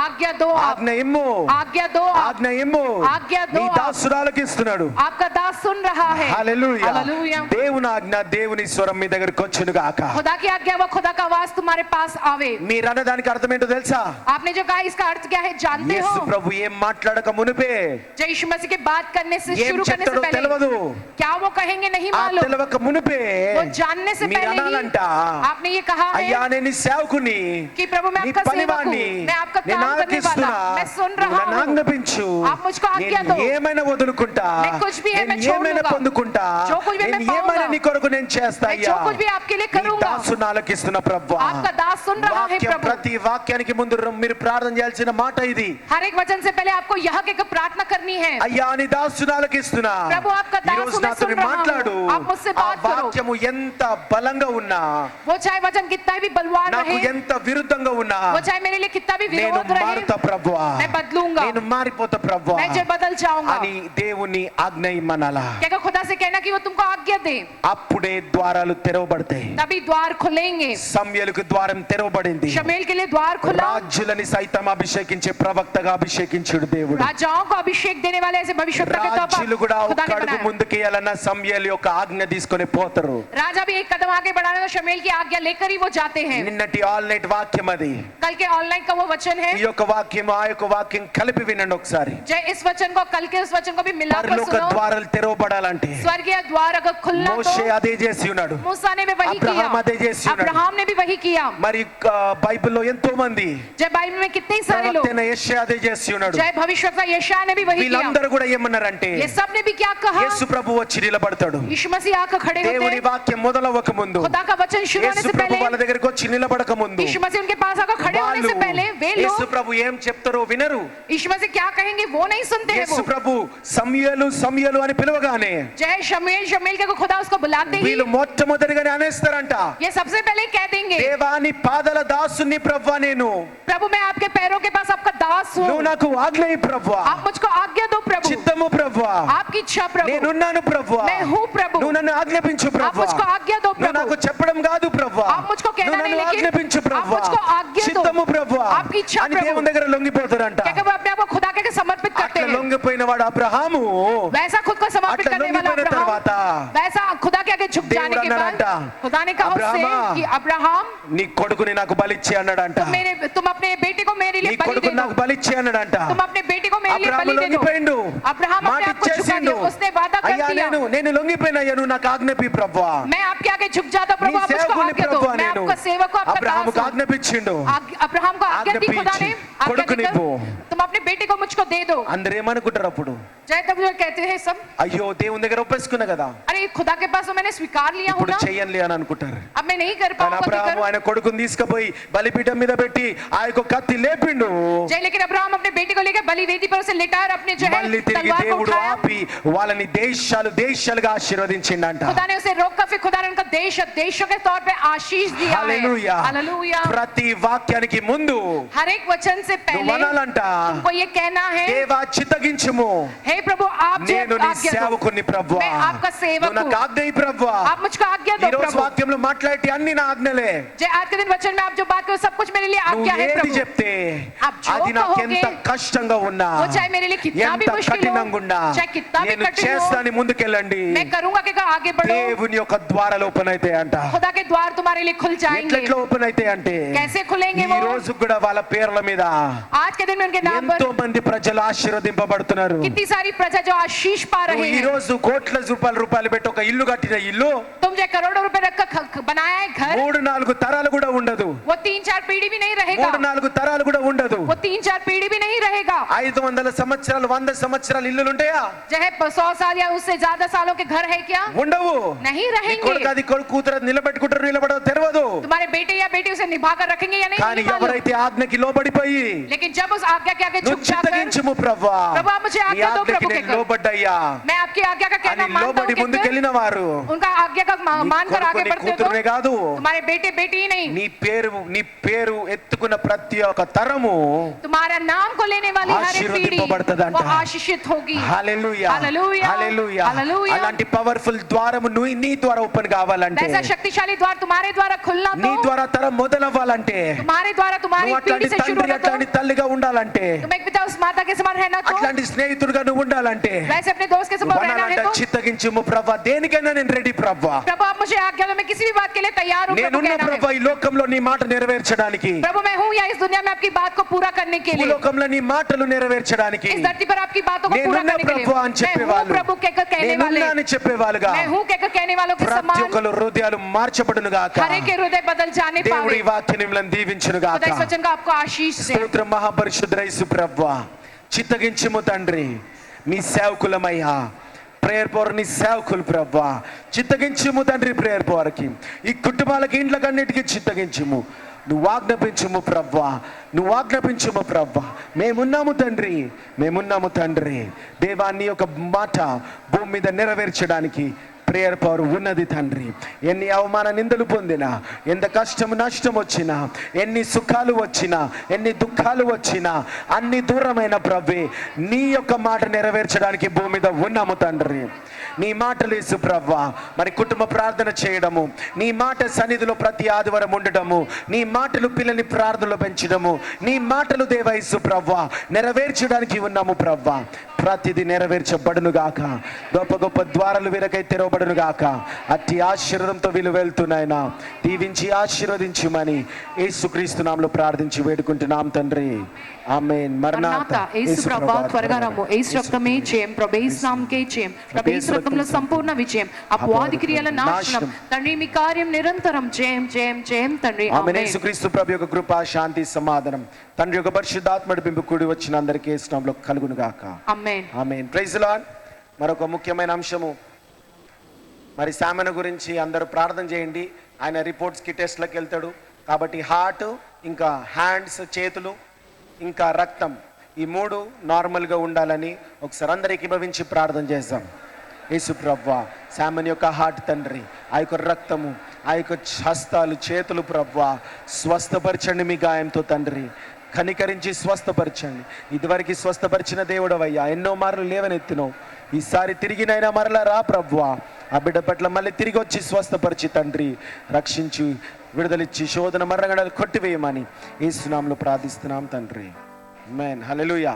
आज्ञा दो आप, ఆజ్ఞ ఇమ్ము, आज्ञा दो आप, ఆజ్ఞ ఇమ్ము. ఆజ్ఞ దో నీ आप. దాసుడు ఆలకిస్తున్నాడు. आपका दास सुन रहा है। హల్లెలూయా. हालेलुया। దేవుని ఆజ్ఞ దేవుని స్వరం మీ దగ్గరికి వచ్చును గాక. खुदा की आज्ञा व खुदा का आवाज तुम्हारे पास आवे। మీరు అన్నదానికి అర్థం ఏంటో తెలుసా? आपने जो कहा इसका अर्थ क्या है जानते हो? యేసు ప్రభు ఏం మాట్లాడక మునిపే जय यीशु मसीह की बात करने से ఏం शुरू करने से చెప్తాడో पहले తెలియదు. क्या वो कहेंगे नहीं ఆ मालूम। తెలవక మునిపే वो जानने से మీరు पहले అనాలంట, ही आपने ये कहा అయ్యా है నేను నీ సేవకుని, कि प्रभु मैं నీ आपका सेवक పనివాణ్ణి, हूँ, मैं आपका నేను काम करने ఆలకిస్తున్నా, वाला, मैं सुन నువ్వు रहा నన్ను हूँ, ఆజ్ఞాపించు, आप मुझको आज्ञा నేను दो, ఏమైనా వదులుకుంటా, मैं कुछ भी है मैं నేను छोड़ ఏమైనా लूंगा, పొందుకుంటా, जो कुछ भी मैं నేను ఏమైనా पाऊंगा, నీ కొరకు నేను చేస్తా. मैं అయ్యా जो कुछ भी आपके लिए నీ करूंगा। దాసుని ఆలకిస్తున్న ప్రభువా. आपका दास सुन रहा है వాక్యం प्रभु। ప్రతి వాక్యానికి ముందు మీరు ప్రార్థన చేయాల్సిన మాట ఇది. हर एक वचन से पहले आपको यह कहकर प्रार्थना करनी है। అయ్యా నీ దాసుని ఆలకిస్తున్నా, ప్రభు, आपका ఈ दास రోజు मैं నాతో सुन रहा మాట్లాడు. हूँ, आप मुझसे ఆ बात करो। వాక్యము ఎంత బలంగా ఉన్నా, वो चाहे वचन कितना भी बलवान నాకు रहे, ఎంత విరుద్ధంగా ఉన్నా, वो चाहे मेरे लिए कितना भी నేను विरोध रहे, మారుతా ప్రభువా, मैं बदलूंगा, నేను మారిపోతా ప్రభువా मैं जो बदल जाऊंगा। అని దేవుని ఆజ్ఞ ఇమ్మనాలా. क्या कहकर खुदा से कहना कि वो तुमको आज्ञा दे, అప్పుడే ద్వారాలు తెరవబడతాయి. तभी द्वार खुलेंगे। సమూయేలుకు ద్వారం తెరవబడింది. शमूएल के लिए द्वार खुला। రాజులని సైతం అభిషేకించే ప్రవక్తగా అభిషేకించుడు దేవుడు. राजाओं को अभिषेक देने वाले ऐसे भविष्यवक्ता के तौर రాజులు కూడా पर खुदा ఒక ने అడుగు बनाया। ముందుకేయాలన్న సమూయేలు యొక్క ఆజ్ఞ తీసుకొని పోతారు. राजा भी एक कदम आगे बढ़ाने तो शमूएल की आज्ञा लेकर ही वो जाते हैं। నిన్నటి ఆల్ నైట్ వాక్యం అది. कल के ऑनलाइन का वो वचन है। ఈ యొక్క వాక్యం ఆ యొక్క వాక్యం కలిపి వినండి ఒకసారి. जय इस वचन को कल के उस वचन को भी मिलाकर పరలోక सुनो। ద్వారాలు తెరవబడాలంటే स्वर्गीय द्वार अगर खुलना మోషే तो అదే చేసి ఉన్నాడు. मूसा ने भी वही किया, అబ్రహాం అదే చేసి ఉన్నాడు. अब्राहम ने भी वही किया। మరి బైబిల్లో ఎంతో మంది जय बाइबल में कितने सारे लोग, ప్రవక్త యెషయా అదే చేసి ఉన్నాడు. जय भविष्यवक्ता यशायाह ने भी वही किया। వీళ్ళందరూ కూడా ఏమన్నారంటే ये सब ने भी क्या कहा? యేసు ప్రభు వచ్చి నిలబడతాడు. यीशु मसीह आकर खड़े होते దేవుని हैं। వాక్యం మొదలవక ముందు, खुदा का वचन शुरू होने యేసు से ప్రభు पहले, వాళ్ళ దగ్గరికి వచ్చి నిలబడక ముందు यीशु मसीह उनके पास आकर खड़े होने వాళ్ళు से पहले वे యేసు लोग ప్రభు ఏం చెప్తారో వినరు. यीशु मसीह क्या कहेंगे वो नहीं सुनते हैं। యేసు वो ప్రభు సమూయేలు సమూయేలు అని పిలవగానే जय शमूएल शमूएल के खुदा उसको बुलाते ही వీళ్ళు మొట్టమొదటిగానే అనేస్తారంట, ये सबसे पहले कह देंगे, దేవా నీ పాదాల దాసుని ప్రభువా నేను, प्रभु मैं आपके पैरों के पास आपका दास हूँ, నువ్వు నాకు ఆజ్ఞ ఇయ్యి ప్రభువా, आप मुझको आज्ञा दो प्रभु, చిత్తము ప్రభువా, आपकी इच्छा प्रभु, నేనున్నాను ప్రభువా, मैं हूँ प्रभु, నువ్వు నన్ను ఆజ్ఞాపించు आप ప్రభువా, मुझको आज्ञा दो నువ్వు నాకు प्रभु, చెప్పడం కాదు ప్రభువా, आप मुझको कहना నువ్వు नहीं నన్ను लेकिन ఆజ్ఞాపించు आप ప్రభువా, मुझको आज्ञा दो, చిత్తము ప్రభువా आपकी इच्छा అని प्रभु। దేవుని దగ్గర లొంగిపోతారంట. क्या वो अपने आप को खुदा के समर्पित करते అట్లా हैं। లొంగిపోయిన వాడు అబ్రహాము वैसा खुद को समर्पित అట్లా करने वाला లొంగిపోయిన తర్వాత अब्राहम, वैसा खुदा के आगे झुक దేవుడు जाने के बाद అన్నాడంట, खुदा ने कहा उससे అబ్రహామా, कि अब्राहम నీ కొడుకుని నాకు బలిచ్చి అన్నాడంట, तुम अपने बेटे को मेरे నీ लिए बलि दे కొడుకుని दो, నాకు బలిచ్చి అన్నాడంట. तुम अपने बेटे को मेरे लिए అబ్రహాము बलि दे दो। లొంగిపోయిండు, अब्राहम మాట अपने आप को झुका ఇచ్చేసిండు. दिया, उसने वादा कर అయ్యా दिया, నేను లొంగిపోయినా నువ్వు నాకు ఆజ్ఞాపి ప్రభువా, मैं आपके आगे झुक जाता प्रभु, నీ आप मुझको సేవకుని आज्ञा दो, ప్రభువా मैं నేను, आपका आपका सेवक को आपका అబ్రహాముకు दास हो। ఆజ్ఞాపించిండు, अब्राहम को आज्ञा दी खुदा ने, आज्ञा కొడుకునివ్వు. देकर तुम अपने बेटे को मुझको दे दो। అందరూ ఏమనుకుంటారు అప్పుడు? जय तब जो कहते हैं सब, అయ్యో దేవుని దగ్గర ఒప్పేసుకున్నా కదా, अरे खुदा के पास तो मैंने स्वीकार लिया हूँ ఇప్పుడు ना, చెయ్యనులే అని అనుకుంటారు. अब मैं नहीं कर కానీ पाऊंगा అబ్రహాము देकर। ఆయన కొడుకుని తీసుకుపోయి బలిపీఠం మీద పెట్టి ఆ యొక్క కత్తి లేపిండు. जय लेकिन अब्राहम अपने बेटे को लेकर बलि वेदी पर उसे लिटा और अपने जो है మళ్ళీ తిరిగి तलवार को దేవుడు उठाया। ఆపి వాళ్ళని దేశాలు దేశాలుగా ఆశీర్వదించిండంట. खुदा ने उसे रोक कर फिर खुदा ने उनका देशों के तौर पे आशीष दिया है। హల్లెలూయా. हालेलूया। ప్రతి వాక్యానికి ముందు हर एक वचन से నువ్వు पहले అనాలంట, तुमको ये कहना है, దేవా చిత్తగించుము, हे प्रभु आप जो నేను నీ आज्ञा दो, సేవకుని ప్రభువా, मैं आपका सेवक నువ్వు నాకు हूँ, ఆజ్ఞ ఇయ్యి ప్రభువా. आप मुझको आज्ञा ఈ दो రోజు प्रभु। వాక్యంలో మాట్లాడే అన్ని నా ఆజ్ఞలే. जय आज के दिन वचन में आप जो बात करो सब कुछ मेरे लिए నువ్వు आज्ञा है ఏది प्रभु। చెప్తే आप जो అది నాకు कहोगे, ఎంత కష్టంగా ఉన్నా, वो चाहे मेरे लिए कितना भी ఎంత मुश्किल हो, కఠినంగా ఉన్నా, चाहे कितना भी నేను कठिन हो, చేస్తాను, ముందుకెళ్ళండి. मैं करूंगा कि आगे बढ़ो। దేవుని యొక్క ద్వారాలు ఓపెన్ అయితే అంట. खुदा के द्वार तुम्हारे लिए खुल जाएंगे। ఎట్లెట్లా ఓపెన్ అయితే అంటే कैसे खुलेंगे ఈ वो? రోజు కూడా వాళ్ళ పేర్ల మీద आज के दिन में उनके नाम ఎంతో पर మంది ప్రజలు ఆశీర్వదింపబడుతున్నారు. कितनी सारी प्रजा जो आशीष पा నువ్వు रहे ఈ हैं। రోజు కోట్ల రూపాయలు పెట్టి ఒక ఇల్లు కట్టిన ఇల్లు तुम जो करोड़ों रुपए रखकर बनाया है घर, 3-4 తరాలు కూడా ఉండదు. वो 3-4 पीढ़ी भी नहीं रहेगा। 3-4 తరాలు కూడా ఉండదు. वो 3-4 पीढ़ी भी नहीं रहेगा। 500 సంవత్సరాలు 100 సంవత్సరాలు ఇల్లులు ఉంటాయా? जो है 100 साल या उससे ज्यादा सालों के घर है क्या? ఉండవు. नहीं నీ रहेंगे। కొడుకు అది కూతురు నిలబడదో తెలియదు. तुम्हारे बेटे या बेटी उसे निभा कर रखेंगे या नहीं, కానీ नहीं मालूम। ఎవరైతే ఆజ్ఞకి లోబడిపోయి लेकिन जब उस आज्ञा के आगे నువ్వు झुक जाकर, చిత్తగించుము ప్రభువా, प्रभु आप मुझे నీ आज्ञा दो ఆజ్ఞకి प्रभु నేను कहकर, లోబడ్డయ్యా मैं आपकी आज्ञा का అని कहना मानता లోబడి हूँ कहकर, ముందుకెళ్ళిన వారు उनका आज्ञा का నీ मानकर आगे కొడుకు, నీ बढ़ते हो కూతురునే तो కాదు, तुम्हारे बेटे बेटी ही नहीं, నీ పేరు ఎత్తుకున్న ప్రతి ఒక్క తరము तुम्हारा नाम को लेने वाली हर एक पीढ़ी ఆశీర్వదింపబడుతుందంట. वो आशीषित होगी। హల్లెలూయా, హల్లెలూయా, హల్లెలూయా. హల్లెలూయా. అలాంటి పవర్ఫుల్ ద్వారము నువ్వు నీ ద్వారా ఓపెన్ కావాలంటే, वैसा शक्तिशाली द्वार तुम्हारे द्वारा खुलना నీ तो ద్వారా తరం మొదలవ్వాలంటే, तुम्हारे द्वारा तुम्हारी నువ్వు पीढ़ी అట్లాంటి से शुरू తండ్రి होना तो అట్లాంటి తల్లిగా ఉండాలంటే, तुम एक पिता उस माता के समान रहना तो అట్లాంటి స్నేహితుడిగా నువ్వు ఉండాలంటే, वैसे अपने दोस्त के समान रहना है వనాలంటే तो చిత్తగించుము ప్రభా, దేనికైనా నేను రెడీ ప్రభా, प्रभु आप मुझे आज्ञा दो, मैं किसी भी बात के लिए तैयार हूँ प्रभु నేనున్న कहना है। ప్రభా ఈ లోకంలో నీ మాట నెరవేర్చడానికి, प्रभु मैं हूँ या इस दुनिया में आपकी बात को पूरा करने के लिए, భూలోకంలో నీ మాటలు నెరవేర్చడానికి इस धरती पर आपकी बातों को पूरा నేనున్న करने के लिए, ప్రభు అని मैं हूँ చెప్పేవాళ్ళు, प्रभु कहकर कहने वाले, నేనున్నా అని చెప్పేవాళ్ళుగా मैं हूँ कहकर कहने वालों के ప్రతి समान ఒక్కరు హృదయాలు మార్చబడును గాక. हर एक के हृदय बदल जाने దేవుడి पावे। వాక్యం మిమ్మల్ని దీవించును గాక. खुदा इस वचन का आपको आशीष दे। స్తోత్రం మహాపరిశుద్ధ యేసు ప్రభువా, చిత్తగించుము తండ్రి, మీ సేవకులమయ్యా, ప్రేయర్ పవర్ నీ సేవకులు ప్రభువా, చిత్తగించుము తండ్రి, ప్రేయర్ పవర్కి ఈ కుటుంబాలకి ఇండ్లకన్నిటికీ చిత్తగించుము, నువ్వు ఆజ్ఞాపించుము ప్రభువా, నువ్వు ఆజ్ఞాపించుము ప్రభువా. మేమున్నాము తండ్రి, మేమున్నాము తండ్రి. దేవా నీ యొక్క మాట భూమి మీద నెరవేర్చడానికి ప్రేయర్ పవర్ ఉన్నది తండ్రి. ఎన్ని అవమాన నిందలు పొందినా, ఎంత కష్టం నష్టం వచ్చినా, ఎన్ని సుఖాలు వచ్చినా, ఎన్ని దుఃఖాలు వచ్చినా, అన్ని దూరమైన ప్రభువే నీ యొక్క మాట నెరవేర్చడానికి భూమి మీద ఉన్నాము తండ్రి. నీ మాటలు యేసు ప్రభువా, మరి కుటుంబ ప్రార్థన చేయడము, నీ మాట సన్నిధిలో ప్రతి ఆదివారం ఉండడము, నీ మాటలు పిల్లల్ని ప్రార్థనలో పెంచడము, నీ మాటలు దేవా యేసు ప్రభువా నెరవేర్చడానికి ఉన్నాము ప్రభువా. ప్రతిది నెరవేర్చబడును గాక, గొప్ప గొప్ప ద్వారాలు వీరకై తెరవబడును గాక. అట్టి ఆశీర్వాదంతో వీళ్ళు వెళ్తున్నాయినా దీవించి ఆశీర్వదించుమని యేసుక్రీస్తు నామములో ప్రార్థించి వేడుకుంటున్నాం తండ్రి. ఆమేన్. మరణాతా యేసు ప్రభా త్వరగా రమ్ము. యేసు రక్తమే జయం, ప్రభు యేసు నామకే జయం, ప్రభు యేసు రక్తంలో సంపూర్ణ విజయం, అపవాది క్రియల నాశనం తండ్రి, మీ కార్యం నిరంతరం జయం జయం జయం తండ్రి. ఆమేన్. యేసుక్రీస్తు ప్రభు యొక్క కృప, శాంతి, సమాధానం తండ్రి యొక్క పరిశుద్ధాత్మ నడిపింపు కూడి వచ్చిన అందరికీ యేసు నామములో కలుగును గాక. ఆమేన్. ఆమేన్. Praise the Lord. మరొక ముఖ్యమైన అంశము, మరి సామెన గురించి అందరూ ప్రార్థన చేయండి. ఆయన రిపోర్ట్స్కి టెస్ట్లకు వెళ్తాడు కాబట్టి హార్ట్, ఇంకా హ్యాండ్స్, చేతులు, ఇంకా రక్తం, ఈ 3 నార్మల్గా ఉండాలని ఒకసారి అందరూ ఏకీభవించి ప్రార్థన చేద్దాం. యేసు ప్రభువా, సామెన్ యొక్క హార్ట్ తండ్రి, ఆ యొక్క రక్తము, ఆ యొక్క హస్తాలు, చేతులు ప్రభువా స్వస్థపరచండి మీ గాయంతో తండ్రి, కనికరించి స్వస్థపరచండి. ఇదివరకు స్వస్థపరిచిన దేవుడవయ్యా, ఎన్నో మార్లు లేవనెత్తినావు, ఈసారి తిరిగినైనా మరలా రా ప్రభువా, ఆ బిడ్డ పట్ల మళ్ళీ తిరిగి వచ్చి స్వస్థపరిచి తండ్రి రక్షించి విడుదలిచ్చి శోధన మరణాలు కొట్టివేయమని యేసు నామములో ప్రార్థిస్తున్నాం తండ్రి. ఆమేన్. హల్లెలూయా.